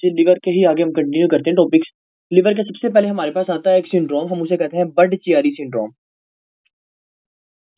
Liver के ही आगे हम कंटिन्यू करते हैं टॉपिक्स। लिवर के सबसे पहले हमारे पास आता है एक सिंड्रोम, हम उसे कहते हैं बर्ड-चियारी सिंड्रोम।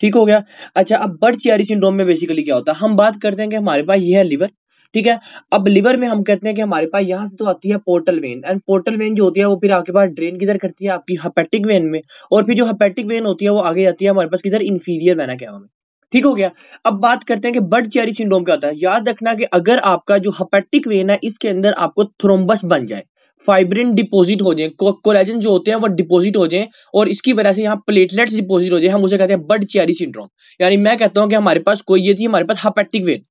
ठीक हो गया। अच्छा, अब बर्ड-चियारी सिंड्रोम में बेसिकली क्या होता है, हम बात करते हैं कि हमारे पास ये है लिवर। ठीक है। अब लिवर में हम कहते हैं कि हमारे पास यहाँ से तो आती है portal vein, and portal vein जो होती है वो फिर आपके पास ड्रेन किधर करती है, आपकी हेपेटिक वेन में। और फिर जो हेपेटिक वेन होती है वो आगे जाती है हमारे पास किधर, इंफीरियर वेना कैवा में। ठीक हो गया। अब बात करते हैं कि बर्ड-चियारी सिंड्रोम क्या होता है। याद रखना कि अगर आपका जो हेपेटिक वेन है इसके अंदर आपको थ्रोम्बस बन जाए, फाइब्रिन डिपॉजिट हो जाए, कोलेजन जो होते हैं वो डिपॉजिट हो जाए, और इसकी वजह से यहाँ प्लेटलेट्स डिपॉजिट हो जाए, हम उसे कहते हैं बर्ड-चियारी सिंड्रोम। यानी मैं कहता हूं कि हमारे पास कोई ये थी, हमारे पास हेपेटिक वेन।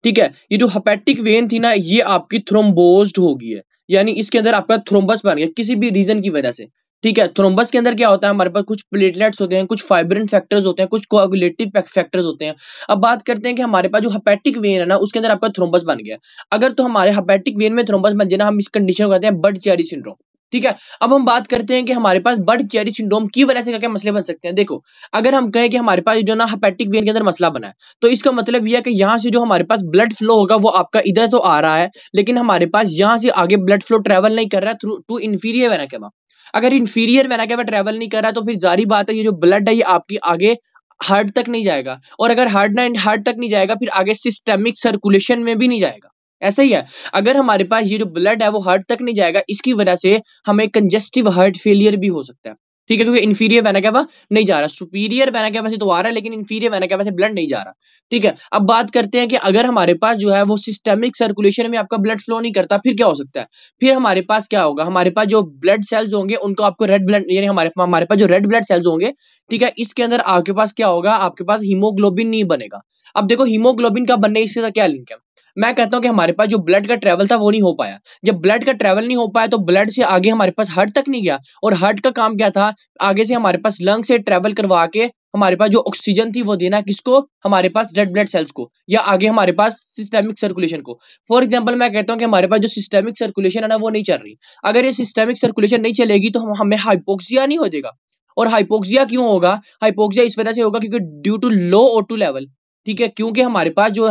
ठीक है। ये जो हेपेटिक वेन थी ना, ये आपकी थ्रोम्बोज्ड हो गई है, यानी इसके अंदर आपका थ्रोम्बस बन गया किसी भी रीजन की वजह से। ठीक है। थ्रोम्बस के अंदर क्या होता है, हमारे पास कुछ प्लेटलेट्स होते हैं, कुछ फाइब्रिन फैक्टर्स होते हैं, कुछ कोआगुलेटिव फैक्टर्स होते हैं। अब बात करते हैं कि हमारे पास जो हेपेटिक वेन है ना, उसके अंदर आपका थ्रोम्बस बन गया। अगर तो हमारे हेपेटिक वेन में थ्रोम्बस बन जाए ना, हम इस कंडीशन को कहते हैं बर्ड-चियारी सिंड्रोम। ठीक है। अब हम बात करते हैं कि हमारे पास बर्ड-चियारी सिंड्रोम की वजह से क्या क्या मसले बन सकते हैं। देखो, अगर हम कहें कि हमारे पास जो ना हेपेटिक वेन के अंदर मसला बना है, तो इसका मतलब यह है कि यहाँ से जो हमारे पास ब्लड फ्लो होगा वो आपका इधर तो आ रहा है, लेकिन हमारे पास यहाँ से आगे ब्लड फ्लो ट्रेवल नहीं कर रहा है through to inferior vena cava. अगर इंफीरियर वेना कैवा ट्रेवल नहीं कर रहा है, तो फिर जारी बात है ये जो ब्लड है ये आपकी आगे हार्ट तक नहीं जाएगा, और अगर हार्ट तक नहीं जाएगा फिर आगे सिस्टेमिक सर्कुलेशन में भी नहीं जाएगा। ऐसा ही है। अगर हमारे पास ये जो ब्लड है वो हार्ट तक नहीं जाएगा, इसकी वजह से हमें कंजेस्टिव हार्ट फेलियर भी हो सकता है। ठीक है, क्योंकि इंफीरियर वेना कैवा नहीं जा रहा, सुपीरियर वेना कैवा से तो आ रहा है, लेकिन इंफीरियर वेना कैवा से ब्लड नहीं जा रहा। ठीक है। अब बात करते हैं कि अगर हमारे पास जो है वो सिस्टेमिक सर्कुलेशन में आपका ब्लड फ्लो नहीं करता, फिर क्या हो सकता है। फिर हमारे पास क्या होगा, हमारे पास जो ब्लड सेल्स होंगे उनको आपको रेड ब्लड, यानी हमारे पास जो रेड ब्लड सेल्स होंगे, ठीक है, इसके अंदर आपके पास क्या होगा, आपके पास हीमोग्लोबिन नहीं बनेगा। अब देखो, हीमोग्लोबिन का बनने इससे क्या लिंक है। मैं कहता हूं कि हमारे पास जो ब्लड का ट्रेवल था वो नहीं हो पाया। जब ब्लड का ट्रेवल नहीं हो पाया तो ब्लड से आगे हमारे पास हार्ट तक नहीं गया, और हार्ट का काम क्या था, आगे से हमारे पास लंग से ट्रेवल करवा के हमारे पास जो ऑक्सीजन थी वो देना किसको, हमारे पास रेड ब्लड सेल्स को, या आगे हमारे पास सिस्टेमिक सर्कुलेशन को। फॉर एग्जांपल मैं कहता हूं कि हमारे पास जो सिस्टेमिक सर्कुलेशन है ना वो नहीं चल रही। अगर ये सिस्टेमिक सर्कुलेशन नहीं चलेगी तो हमें हाइपोक्सिया नहीं हो जाएगा। और हाइपोक्सिया क्यों होगा, हाइपोक्सिया इस वजह से होगा क्योंकि due to low O2 level. ठीक है, क्योंकि हमारे पास जो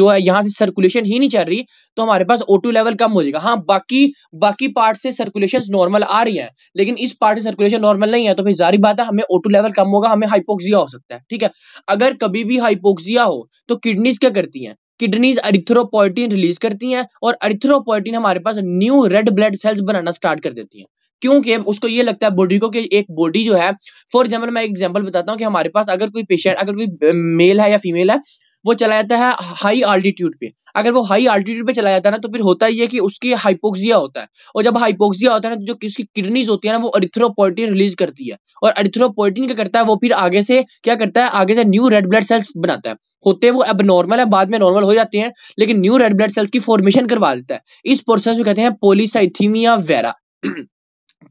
है यहाँ से सर्कुलेशन ही नहीं चल रही, तो हमारे पास O2 लेवल कम हो जाएगा। हाँ, बाकी पार्ट से सर्कुलेशन नॉर्मल आ रही है, लेकिन इस पार्ट से सर्कुलेशन नॉर्मल नहीं है, तो फिर जारी बात है हमें O2 लेवल कम होगा, हमें हाइपोक्सिया हो सकता है। ठीक है। अगर कभी भी हाइपोक्सिया हो तो किडनीज क्या करती हैं, किडनीज एरिथ्रोपोइटिन रिलीज करती हैं, और एरिथ्रोपोइटिन हमारे पास न्यू रेड ब्लड सेल्स बनाना स्टार्ट कर देती हैं, क्योंकि उसको ये लगता है बॉडी को कि एक बॉडी जो है, फॉर एग्जाम्पल मैं एग्जाम्पल बताता हूँ कि हमारे पास अगर कोई पेशेंट, अगर कोई मेल है या फीमेल है, वो चला जाता है हाई आल्टीट्यूड पे। अगर वो हाई आल्टीट्यूड पे चला जाता है ना, तो फिर होता ही है कि उसकी हाइपोक्सिया होता है, और जब हाइपोक्सिया होता है ना, तो जो किसकी किडनीज होती है ना वो एरिथ्रोपोइटिन रिलीज करती है, और एरिथ्रोपोइटिन क्या करता है, वो फिर आगे से क्या करता है, आगे से न्यू रेड ब्लड सेल्स बनाता है। होते वो अब नॉर्मल है, बाद में नॉर्मल हो जाते हैं, लेकिन न्यू रेड ब्लड सेल्स की फॉर्मेशन करवा देता है। इस प्रोसेस को कहते हैं पॉलीसाइथीमिया वेरा।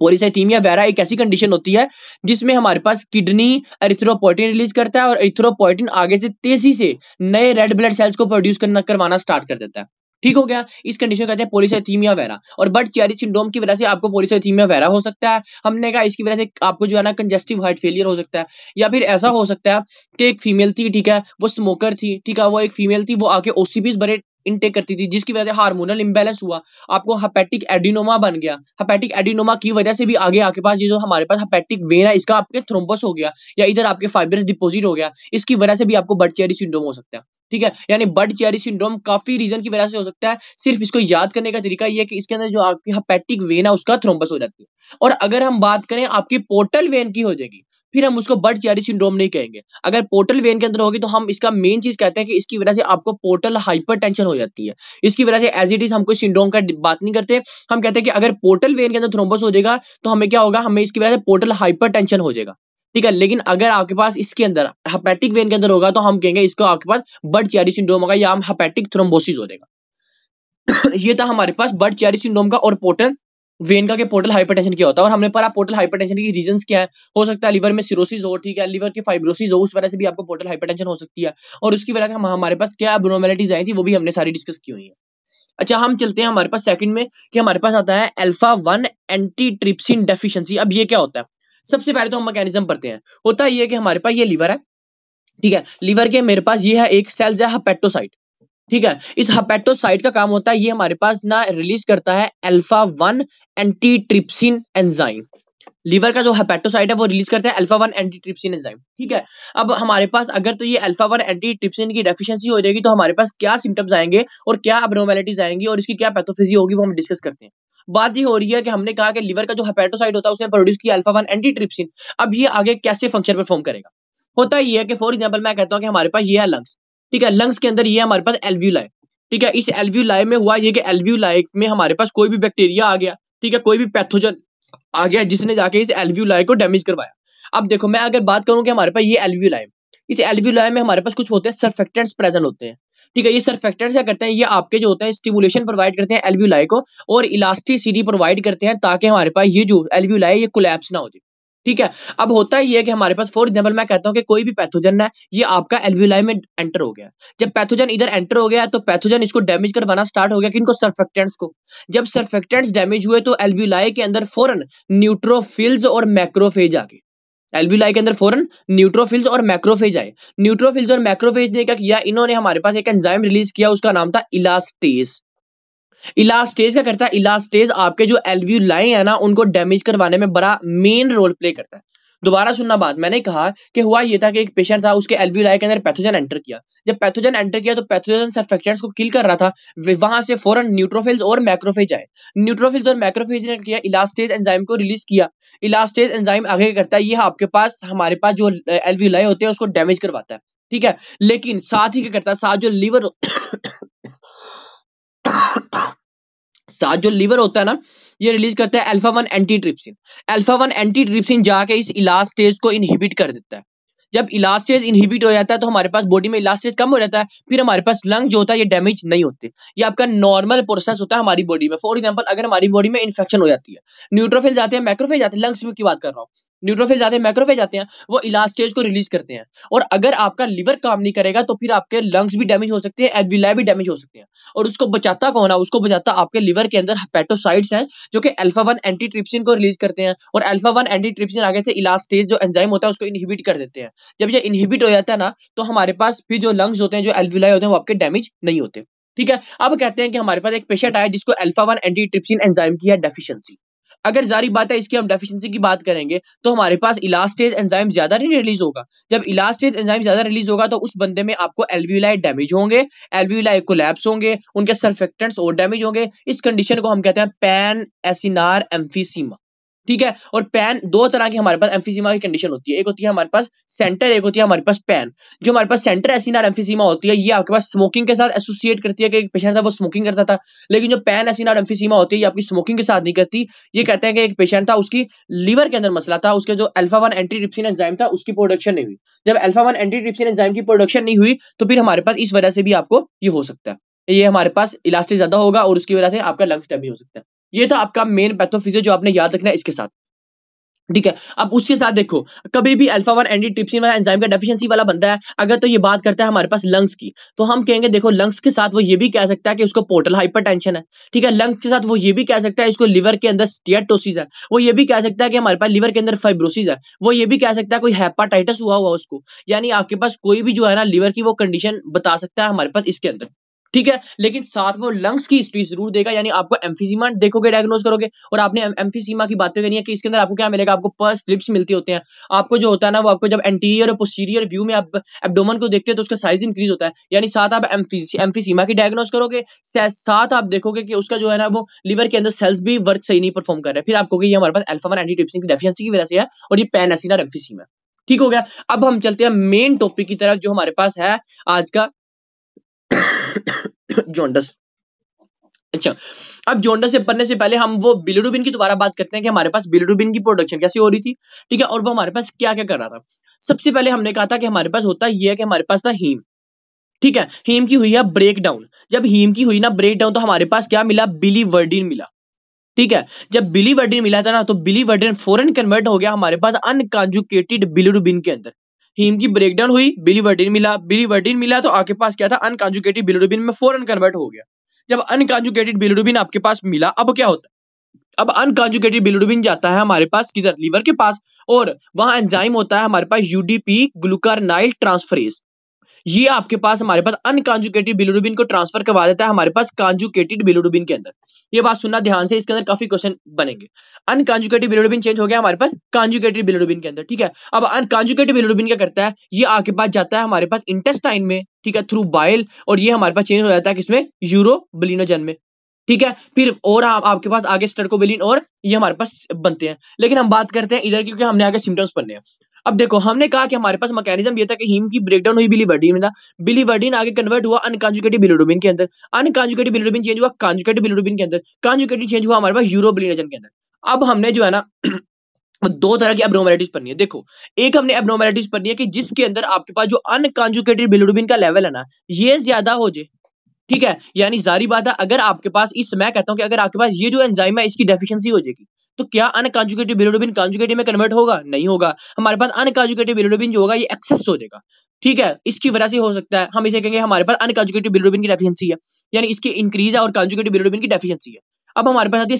पॉलीसाइथीमिया वेरा एक ऐसी कंडीशन होती है जिसमें हमारे पास किडनी एरिथ्रोपोइटिन रिलीज करता है, और एरिथ्रोपोइटिन आगे से तेजी से नए रेड ब्लड सेल्स को प्रोड्यूस करवाना स्टार्ट कर देता है। ठीक हो गया। इस कंडीशन को कहते हैं पॉलीसाइथीमिया वेरा। और बर्ड-चियारी सिंड्रोम की वजह से आपको पॉलीसाइथीमिया वेरा हो सकता है। हमने कहा इसकी वजह से आपको जो है ना कंजेस्टिव हार्ट फेलियर हो सकता है, या फिर ऐसा हो सकता है कि एक फीमेल थी, ठीक है, वो स्मोकर थी, ठीक है, वो एक फीमेल थी, वो आके ओसीपीज बड़े इनटेक करती थी, जिसकी वजह से हार्मोनल इंबैलेंस हुआ, आपको हेपेटिक एडिनोमा बन गया। हेपेटिक एडिनोमा की वजह से भी आगे आपके पास ये जो हमारे पास हेपेटिक वेन है इसका आपके थ्रोम्बस हो गया, या इधर आपके फाइब्रस डिपॉजिट हो गया, इसकी वजह से भी आपको बर्ड-चियारी सिंड्रोम हो सकता है। ठीक है, यानी बर्ड-चियारी सिंड्रोम काफी रीजन की वजह से हो सकता है। सिर्फ इसको याद करने का तरीका ये है कि इसके अंदर जो आपकी हेपेटिक वेन है उसका थ्रोम्बस हो जाती है। और अगर हम बात करें आपकी पोर्टल वेन की हो जाएगी, फिर हम उसको बर्ड-चियारी सिंड्रोम नहीं कहेंगे। अगर पोर्टल वेन के अंदर होगी तो हम इसका मेन चीज कहते हैं कि इसकी वजह से आपको पोर्टल हाइपरटेंशन हो जाती है। इसकी वजह से एज इट इज हम कोई सिंड्रोम का बात नहीं करते, हम कहते हैं कि अगर पोर्टल वेन के अंदर थ्रोम्बस हो जाएगा तो हमें क्या होगा, हमें इसकी वजह से पोर्टल हाइपरटेंशन हो जाएगा। ठीक है, लेकिन अगर आपके पास इसके अंदर हेपेटिक वेन के अंदर होगा तो हम कहेंगे इसको आपके पास बर्ड-चियारी सिंड्रोम होगा, या हम हेपेटिक थ्रोम्बोसिस हो जाएगा। ये था हमारे पास बर्ड-चियारी सिंड्रोम का और पोर्टल वेन का, के पोर्टल हाइपरटेंशन क्या होता है। और हमने पढ़ा पोर्टल हाइपरटेंशन की रीजंस क्या है। हो सकता है लिवर में सिरोसिस हो, ठीक है, लिवर की फाइब्रोसिस हो, उस वजह से भी आपको पोर्टल हाइपरटेंशन हो सकती है, और उसकी वजह से हमारे पास क्या एब्नॉर्मलिटीज आई थी वो भी हमने सारी डिस्कस की हुई है। अच्छा, हम चलते हैं हमारे पास सेकंड में, कि हमारे पास आता है अल्फा 1 एंटीट्रिप्सिन डेफिशिएंसी। अब ये क्या होता है, सबसे पहले तो हम मैकेनिज्म पढ़ते हैं। होता ये है कि हमारे पास ये लीवर है, ठीक है, लीवर के मेरे पास ये है एक सेल है हेपेटोसाइट। ठीक है। इस हेपेटोसाइट का काम होता है, ये हमारे पास ना रिलीज करता है अल्फा 1 एंटीट्रिप्सिन एंजाइम। लीवर का जो हेपेटोसाइट है वो रिलीज करता है अल्फा 1 एंटीट्रिप्सिन एंजाइम। ठीक है। अब हमारे पास अगर तो ये अल्फा 1 एंटीट्रिप्सिन की डेफिशिएंसी हो जाएगी तो हमारे पास क्या सिम्टम्स आएंगे और क्या अबनॉर्मैलिटीज आएंगी और इसकी क्या पैथोफिजियोलॉजी होगी वो हम डिस्कस करते हैं। बात ये हो रही है कि हमने कहा कि लीवर का जो हेपेटोसाइट होता है उसने प्रोड्यूस किया अल्फा 1 एंटीट्रिप्सिन। अब ये आगे कैसे फंक्शन परफॉर्म करेगा? होता ये है कि फॉर एग्जाम्पल मैं कहता हूँ कि हमारे पास ये है लंग्स। ठीक है। लंग्स के अंदर ये हमारे पास एल्व्यूलाई। ठीक है। इस एल्व्यूलाई में हुआ ये कि एल्व्यूलाई में हमारे पास कोई भी बैक्टीरिया आ गया। ठीक है। कोई भी पैथोजन आ गया जिसने जाके इस एल्व्यूलाई को डैमेज करवाया। अब देखो मैं अगर बात करूं कि हमारे पास ये एल्व्यूलाई, इस एल्व्यूलाई में हमारे पास कुछ होते हैं सर्फेक्टेंट्स प्रेजेंट होते हैं। ठीक है। ये सर्फेक्टेंट्स क्या करते हैं, ये आपके जो होते हैं स्टिमुलेशन प्रोवाइड करते हैं एल्व्यूलाई को और इलास्टिसिटी प्रोवाइड करते हैं ताकि हमारे पास ये जो एल्व्यूलाई ये कोलैप्स ना हो जाए। ठीक है। अब होता ही है कि हमारे पास फॉर एग्जाम्पल मैं कहता हूं कि कोई भी पैथोजन है ये आपका एल्व्यूलाई में एंटर हो गया। जब पैथोजन इधर एंटर हो गया तो पैथोजन इसको डैमेज करवाना स्टार्ट हो गया, किनको? सर्फेक्टेंट्स को। जब सर्फेक्टेंट्स डैमेज हुए तो एल्व्यूलाई के अंदर फौरन न्यूट्रोफिल्स और मैक्रोफेज आ गए। एल्व्यूलाई के अंदर फौरन न्यूट्रोफिल्स और मैक्रोफेज आए। न्यूट्रोफिल्स और मैक्रोफेज ने क्या किया, इन्होंने हमारे पास एक एंजाइम रिलीज किया, उसका नाम था इलास्टेज। इलास्टेज क्या करता है, इलास्टेज आपके जो एल्व्यूलाई है ना उनको डैमेज करवाने में बड़ा मेन रोल प्ले करता है। दोबारा सुनना बात, मैंने कहा कि हुआ ये था कि एक पेशेंट था, उसके एल्व्यूलाई के अंदर पैथोजन एंटर किया। जब पैथोजन एंटर किया तो पैथोजन सर्फेक्टेंट्स को किल कर रहा था, वहां से फौरन न्यूट्रोफिल्स और मैक्रोफेज आए। न्यूट्रोफिल्स और मैक्रोफेज ने किया, इलास्टेज एंजाइम को रिलीज किया। इलास्टेज एंजाइम आगे करता है, ये आपके पास हमारे पास जो एल्व्यूलाई होते हैं उसको डैमेज करवाता है। ठीक है। लेकिन साथ ही क्या करता है, साथ जो लीवर साथ जो लीवर होता है ना ये रिलीज करता है अल्फा 1 एंटीट्रिप्सिन। अल्फा 1 एंटीट्रिप्सिन जाके इस इलास्टेज को इनहिबिट कर देता है। जब इलास्टेज इनहिबिट हो जाता है तो हमारे पास बॉडी में इलास्टेज कम हो जाता है, फिर हमारे पास लंग जो होता है ये डैमेज नहीं होते। ये आपका नॉर्मल प्रोसेस होता है हमारी बॉडी में। फॉर एग्जांपल अगर हमारी बॉडी में इन्फेक्शन हो जाती है, न्यूट्रोफिल जाते हैं, मैक्रोफेज आते हैं, लंग्स की बात कर रहा हूँ, न्यूट्रोफिल जाते हैं, मैक्रोफेज आते हैं, वो इलास्टेज को रिलीज करते हैं। और अगर आपका लिवर काम नहीं करेगा तो फिर आपके लंग्स भी डैमेज हो सकते हैं, एल्व्यूलाई भी डैमेज हो सकते हैं। और उसको बचाता कौन है? उसको बचाता आपके लिवर के अंदर हेपेटोसाइट्स हैं जो कि अल्फा 1 एंटीट्रिप्सिन को रिलीज करते हैं। और अल्फा 1 एंटीट्रिप्सिन आगे से इलास्टेज जो एंजाइम होता है उसको इनहिबिट कर देते हैं। जब ये इनहिबिट हो जाता है ना तो हमारे पास फिर जो लंग्स होते हैं, जो एल्व्यूलाई होते हैं, वो आपके डैमेज नहीं होते। ठीक है। अब कहते हैं कि हमारे पास एक पेशेंट आया जिसको अल्फा 1 एंटीट्रिप्सिन एंजाइम की है डेफिशिएंसी। अगर जारी बात है इसकी हम डेफिशिएंसी की बात करेंगे तो हमारे पास इलास्टेज एंजाइम ज्यादा नहीं रिलीज होगा। जब इलास्टेज एंजाइम ज्यादा रिलीज होगा तो उस बंदे में आपको एल्व्यूलाई डैमेज होंगे, एल्व्यूलाई कोलैप्स होंगे, उनके सर्फेक्टेंट्स और डैमेज होंगे। इस कंडीशन को हम कहते हैं पैन एसिनार एम्फीसीमा। ठीक है। और पैन दो तरह की हमारे पास एम्फीसीमा की कंडीशन होती है, एक होती है हमारे पास सेंटर, एक होती है हमारे पास पैन। जो हमारे पास सेंटर एसिनार एम्फीसीमा होती है ये आपके पास स्मोकिंग के साथ एसोसिएट करती है कि एक पेशेंट था वो स्मोकिंग करता था। लेकिन जो पैन एसिनार एम्फीसीमा होती है ये आपकी स्मोकिंग के साथ नहीं करती। ये कहते हैं कि एक पेशेंट था, उसकी लीवर के अंदर मसला था, उसके जो अल्फा 1 एंटीट्रिप्सिन एंजाइम था उसकी प्रोडक्शन नहीं हुई। जब अल्फा 1 एंटीट्रिप्सिन एंजाइम की प्रोडक्शन नहीं हुई तो फिर हमारे पास इस वजह से भी आपको ये हो सकता है, ये हमारे पास इलास्टिक ज्यादा होगा और उसकी वजह से आपका लंग्स डैमेज हो सकता है। ये था आपका मेन पैथोफिजियो जो आपने याद रखना है इसके साथ। ठीक है। अब उसके साथ देखो, कभी भी अल्फा 1 एंटीट्रिप्सिन वाला एंजाइम का डेफिशिएंसी वाला बंदा है अगर तो ये बात करता है हमारे पास लंग्स की, तो हम कहेंगे देखो लंग्स के साथ वो ये भी कह सकता है कि उसको पोर्टल हाइपरटेंशन है। ठीक है। लंग्स के साथ वो ये भी कह सकता है इसको लिवर के अंदर स्टियाटोसिस है। वो ये भी कह सकता है कि हमारे पास लिवर के अंदर फाइब्रोसिस है। वो ये भी कह सकता है कोई हेपाटाइटिस हुआ उसको। यानी आपके पास कोई भी जो है ना लिवर की वो कंडीशन बता सकता है हमारे पास इसके अंदर। ठीक है। लेकिन साथ वो लंग्स की हिस्ट्री जरूर देगा, यानी आपको एम्फीसीमा देखोगे, डायग्नोज करोगे। और आपने एम्फीसीमा की बातें करनी है कि इसके अंदर आपको क्या मिलेगा, आपको पर्स स्ट्रिप्स मिलती होते हैं। आपको जो होता है ना वो आपको जब एंटीरियर और पोस्टीरियर व्यू में आप एब्डोमेन को देखते हैं तो उसका साइज इंक्रीज होता है। यानी साथ आप एम्फीसीमा की डायग्नोज करोगे, साथ आप देखोगे कि उसका जो है ना वो लिवर के अंदर सेल्स भी वर्क सही नहीं परफॉर्म कर रहे, फिर आपको ये हमारे पास अल्फा 1 एंटीट्रिप्सिन की डेफिशिएंसी की वजह से है और ये पैन एसिनार एम्फीसीमा। ठीक हो गया। अब हम चलते हैं मेन टॉपिक की तरफ जो हमारे पास है आज का जॉन्डस। अच्छा, अब जॉन्डस से पढ़ने से पहले हम वो बिलिरुबिन की दोबारा बात करते हैं कि हमारे पास बिलिरुबिन की प्रोडक्शन कैसे हो रही थी। ठीक है। और वो हमारे पास क्या क्या कर रहा था। सबसे पहले हमने कहा था कि हमारे पास होता ये है कि हमारे पास था हीम। ठीक है। हीम की हुई है ब्रेक डाउन। जब हीम की हुई ना ब्रेक डाउन तो हमारे पास क्या मिला, बिलीवर्डिन मिला। ठीक है। जब बिलीवर्डिन मिला था ना तो बिलीवर्डिन फौरन कन्वर्ट हो गया हमारे पास अनकॉन्जुगेटेड बिलिरुबिन के अंदर। हीम की ब्रेकडाउन हुई, बिलीवर्डिन मिला, बिलीवर्डिन मिला तो आपके पास क्या था, अनकॉन्जुगेटेड बिलिरुबिन में फौरन कन्वर्ट हो गया। जब अनकॉन्जुगेटेड बिलिरुबिन आपके पास मिला, अब क्या होता है, अब अनकॉन्जुगेटेड बिलिरुबिन जाता है हमारे पास किधर, लीवर के पास, और वहां एंजाइम होता है हमारे पास यूडीपी ग्लूकारनाइल ट्रांसफरेज। ये आपके पास हमारे पास अनकॉन्जुगेटेड बिलिरुबिन को ट्रांसफर करवा देता है हमारे पास कॉन्जुगेटेड बिलिरुबिन के अंदर। ये बात सुनना ध्यान से, इसके अंदर काफी क्वेश्चन बनेंगे। अनकॉन्जुगेटेड बिलिरुबिन चेंज हो गया हमारे पास कॉन्जुगेटेड बिलिरुबिन के अंदर, ठीक है। अब अनकॉन्जुगेटेड बिलिरुबिन क्या करता है, ये आपके पास जाता है हमारे पास इंटेस्टाइन में, ठीक है, थ्रू बाइल, और ये हमारे पास चेंज हो जाता है किसमें, यूरोबिलिनोजन में, ठीक है। फिर और आपके पास आगे स्टर्कोबिलिन और ये हमारे पास बनते हैं। लेकिन हम बात करते हैं इधर क्योंकि हमने आगे सिम्टम्स पढ़ने हैं। अब देखो हमने कहा कि हमारे पास मैकेनिज्म ये था कि हीम की ब्रेकडाउन हुई बिलीवर्डिन में था, बिलीवर्डिन आगे कन्वर्ट हुआ अनकॉन्जुगेटेड बिलिरुबिन के अंदर, अनकॉन्जुगेटेड बिलिरुबिन चेंज हुआ कॉन्जुगेटेड बिलिरुबिन के अंदर, कॉन्जुगेटेड चेंज हुआ हमारे पास यूरोबिलिनोजन के अंदर। अब हमने जो है ना दो तरह की एब्नॉर्मैलिटीज पढ़नी है। देखो एक हमने एब्नॉर्मैलिटीज पढ़नी है कि जिसके अंदर आपके पास जो अनकॉन्जुगेटेड बिलिरुबिन का लेवल है ना ये ज्यादा हो जाए, ठीक है। यानी जारी बात है अगर आपके पास मैं कहता हूं कि अगर आपके पास ये जो एंजाइम है इसकी डेफिशिएंसी हो जाएगी तो क्या अनकॉन्जुगेटेड बिलिरुबिन कॉन्जुगेटेड में कन्वर्ट होगा, नहीं होगा। हमारे पास अनकॉन्जुगेटेड बिलिरुबिन जो होगा ये एक्सेस हो जाएगा, ठीक है। इसकी वजह से हो सकता है हम इसे कहेंगे हमारे पास अनकॉन्जुगेटेड बिलिरुबिन की डेफिशिएंसी है, यानी इसकी इंक्रीज है और कॉन्जुगेटेड बिलिरुबिन की डेफिशिएंसी है। अब हमारे पास आती है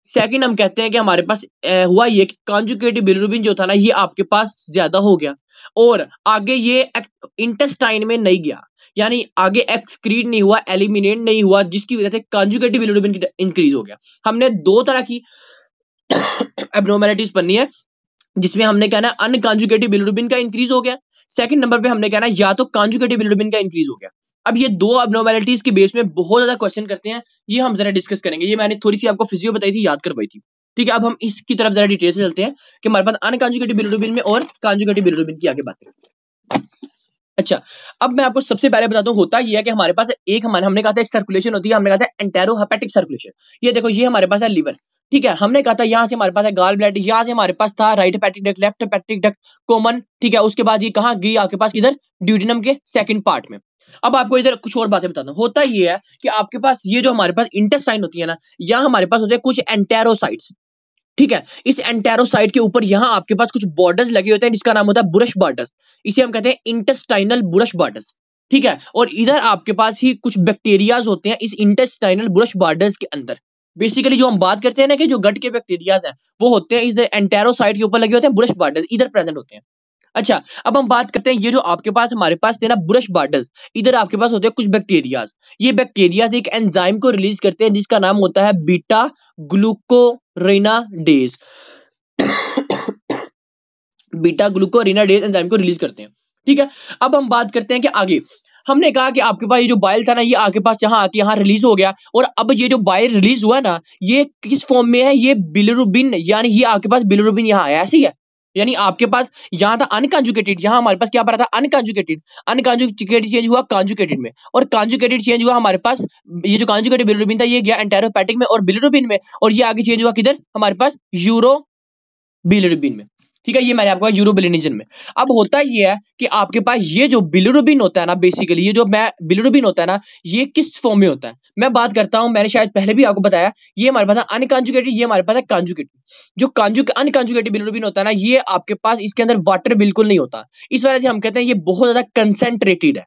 सेकंड हम कहते हैं कि हमारे पास हुआ ये कि कॉन्जुगेटेड बिलिरुबिन जो था ना ये आपके पास ज्यादा हो गया और आगे ये इंटेस्टाइन में नहीं गया, यानी आगे एक्सक्रीट नहीं हुआ, एलिमिनेट नहीं हुआ, जिसकी वजह से कॉन्जुगेटिव बिलिरुबिन इंक्रीज हो गया। हमने दो तरह की एब्नॉर्मैलिटीज पढ़नी है जिसमें हमने कहना है अनकॉन्जुगेटिव बिलिरुबिन का इंक्रीज हो गया, सेकंड नंबर पे हमने कहना है या तो कॉन्जुगेटिव बिलिरुबिन का इंक्रीज हो गया। अब ये दो एब्नॉर्मैलिटीज के बेस में बहुत ज्यादा क्वेश्चन करते हैं, ये हम जरा डिस्कस करेंगे। ये मैंने थोड़ी सी आपको फिजियो बताई थी, याद करवाई थी, ठीक है। अब हम इसकी तरफ जरा डिटेल से चलते हैं कि हमारे पास अनकॉन्जुगेटिव बिलिरुबिन में और कॉन्जुगेटिव बिलिरुबिन की आगे बातें। अच्छा अब मैं आपको सबसे पहले बताता हूँ होता ये है कि हमारे पास हमने कहा था एक सर्कुलेशन होती है, हमने कहा था एंटेरोहेपेटिक सर्कुलेशन। ये देखो ये हमारे पास है लिवर, ठीक है। हमने कहा था यहाँ से हमारे पास है गॉल ब्लैडर, यहाँ से हमारे पास था right hepatic duct, left hepatic duct common, ठीक है। उसके बाद ये कहाँ गई आपके पास, किधर, ड्यूडेनम के सेकंड पार्ट में। अब आपको इधर कुछ और बातें बताता हूँ। होता ये है कि आपके पास ये जो हमारे पास इंटेस्टाइन होती है ना, यहाँ हमारे पास होते हैं कुछ एंटेरोसाइट्स, ठीक है। इस एंटेरोसाइट के ऊपर यहां आपके पास कुछ बॉर्डर्स लगे होते हैं जिसका नाम होता है बुरश बॉर्डर्स, इसे हम कहते हैं इंटेस्टाइनल बुरश बॉर्डर्स, ठीक है। और इधर आपके पास ही कुछ बैक्टीरियाज होते हैं इस इंटेस्टाइनल बुरश बॉर्डर्स के अंदर। बेसिकली जो हम बात करते हैं ना कि जो गट के बैक्टीरियाज हैं वो होते हैं इस एंटेरोसाइट के ऊपर लगे होते हैं बुरश बॉर्डर्स, इधर प्रेजेंट होते हैं। अच्छा अब हम बात करते हैं ये जो आपके पास हमारे पास थे ना बुरश बॉर्डर्स, इधर आपके पास होते हैं कुछ बैक्टीरियाज। ये बैक्टीरियाज एक एंजाइम को रिलीज करते हैं जिसका नाम होता है बीटा ग्लूकोरिनाडेज। बीटा ग्लूकोरिनाडेज एंजाइम को रिलीज करते हैं, ठीक है। अब हम बात करते हैं कि आगे हमने कहा कि आपके पास ये जो बाइल था ना ये आपके पास यहाँ आके यहाँ रिलीज हो गया, और अब ये जो बाइल रिलीज हुआ ना ये किस फॉर्म में है, ये बिलिरुबिन, यानी ये आपके पास बिलिरुबिन यहाँ आया, ऐसी है। यानी आपके पास यहाँ था अनकॉन्जुगेटेड, यहाँ हमारे पास क्या पड़ा था अनकॉन्जुगेटेड, अनकॉन्जुगेटेड चेंज हुआ कॉन्जुगेटेड में, और कॉन्जुगेटेड चेंज हुआ हमारे पास, ये जो कॉन्जुगेटेड बिलिरुबिन था ये गया एंटेरोहेपेटिक में और बिलिरुबिन में, और ये आगे चेंज हुआ किधर हमारे पास यूरो बिलिरुबिन में, ठीक है। ये मैंने आपको यूरोबिलिनिजन में। अब होता ये है कि आपके पास ये जो बिलिरुबिन होता है ना, बेसिकली ये जो बिलिरुबिन होता है ना ये किस फॉर्म में होता है, मैं बात करता हूं, मैंने शायद पहले भी आपको बताया, ये हमारे पास है अनकॉन्जुगेटेड, ये हमारे पास है कॉन्जुगेटेड। जो अनकॉन्जुगेटेड बिलिरुबिन होता है ना ये आपके पास इसके अंदर वाटर बिल्कुल नहीं होता, इस वजह से हम कहते हैं ये बहुत ज्यादा कंसेंट्रेटेड है।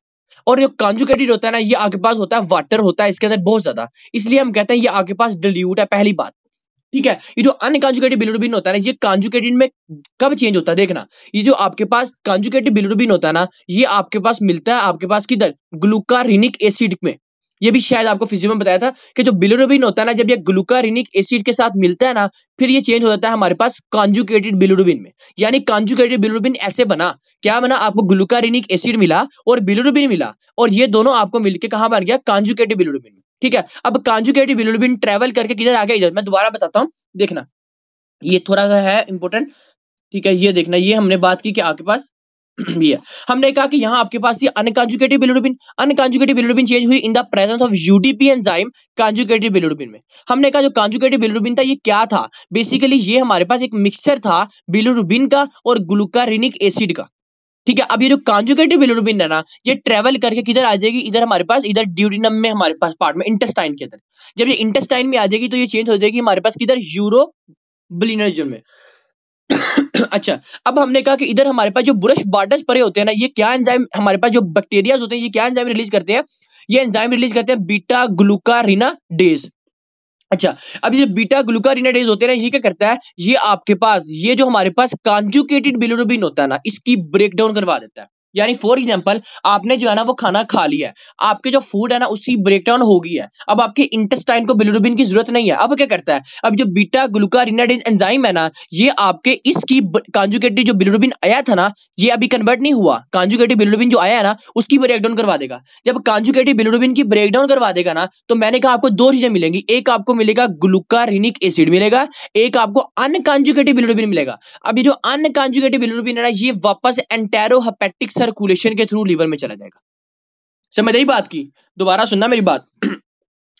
और जो कॉन्जुगेटेड होता है ना ये आपके पास होता है वाटर होता है इसके अंदर बहुत ज्यादा, इसलिए हम कहते हैं ये आपके पास डिल्यूट है, पहली बात, ठीक है। ये जो अनकॉन्जुगेटेड बिलिरुबिन होता है ना ये कॉन्जुगेटेड में कब चेंज होता है, देखना ये जो आपके पास कॉन्जुगेटेड बिलिरुबिन होता है ना ये आपके पास मिलता है आपके पास किधर, ग्लूकारिनिक एसिड में। ये भी शायद आपको फिजियो में बताया था कि जो बिलिरुबिन होता है ना जब ये ग्लूकारिनिक एसिड के साथ मिलता है ना फिर ये चेंज हो जाता है हमारे पास कॉन्जुगेटेड बिलिरुबिन में। यानी कॉन्जुगेटेड बिलिरुबिन ऐसे बना, क्या बना, आपको ग्लूकारिनिक एसिड मिला और बिलिरुबिन मिला, और ये दोनों आपको मिलके कहां बन गया, कॉन्जुगेटेड बिलिरुबिन में, ठीक है। अब कॉन्जुगेटेड बिलिरुबिन ट्रेवल करके किधर आ गया, इधर। मैं दोबारा बताता हूं, देखना ये थोड़ा सा है इंपॉर्टेंट, ठीक है। ये देखना ये हमने बात की कि आपके पास ये हमने कहा कि यहाँ आपके पास ये अनकॉन्जुगेटेड बिलिरुबिन चेंज हुई in the presence of UDP enzyme conjugated bilirubin में। हमने कहा जो कॉन्जुगेटेड बिलिरुबिन था ये क्या था, बेसिकली ये हमारे पास एक मिक्सचर था बिलिरुबिन का और ग्लूकारिनिक एसिड का, ठीक है। अब ये जो कॉन्जुगेटिव बिलिरुबिन है ना ये ट्रेवल करके किधर आ जाएगी, इधर हमारे पास, इधर ड्यूडिनम में हमारे पास पार्ट में इंटेस्टाइन के अंदर। जब ये इंटेस्टाइन में आ जाएगी तो ये चेंज हो जाएगी हमारे पास किधर, यूरोबिलिनोजन में। अच्छा अब हमने कहा कि इधर हमारे पास जो बुरश बॉर्डर्स पड़े होते हैं ना ये क्या एंजाइम, हमारे पास जो बैक्टीरियाज होते हैं ये क्या एंजाइम रिलीज करते हैं, ये एंजाइम रिलीज करते हैं बीटा ग्लूकारिनाडेज। अच्छा अब ये बीटा ग्लूकारिनाडेज होते हैं ना ये क्या करता है, ये आपके पास ये जो हमारे पास कॉन्जुगेटेड बिलिरुबिन होता है ना इसकी ब्रेकडाउन करवा देता है। यानी फॉर एग्जांपल आपने जो है ना वो खाना खा लिया है, आपके जो फूड है ना उसकी ब्रेकडाउन हो गई है, अब आपके इंटेस्टाइन को बिलिरुबिन की जरूरत नहीं है। अब क्या करता है, अब जो बीटा ग्लूकारिनेडेज एंजाइम है ना, ये आपके इसकी कॉन्जुगेटेड जो बिलिरुबिन आया था ना, ये अभी कन्वर्ट नहीं हुआ, कॉन्जुगेटेड बिलिरुबिन जो आया है ना उसकी ब्रेकडाउन करवा देगा। जब कॉन्जुगेटेड बिलिरुबिन की ब्रेकडाउन करवा देगा ना, तो मैंने कहा आपको दो चीजें मिलेंगी, एक आपको मिलेगा ग्लूकारिनिक एसिड मिलेगा, एक आपको अनकॉन्जुगेटेड बिलिरुबिन मिलेगा। अब ये जो अनकॉन्जुगेटेड बिलिरुबिन है ना, ये वापस एंटेरोहेपेटिक सर्कुलेशन के थ्रू लीवर में चला जाएगा। समझ आई बात की? दोबारा सुनना मेरी बात।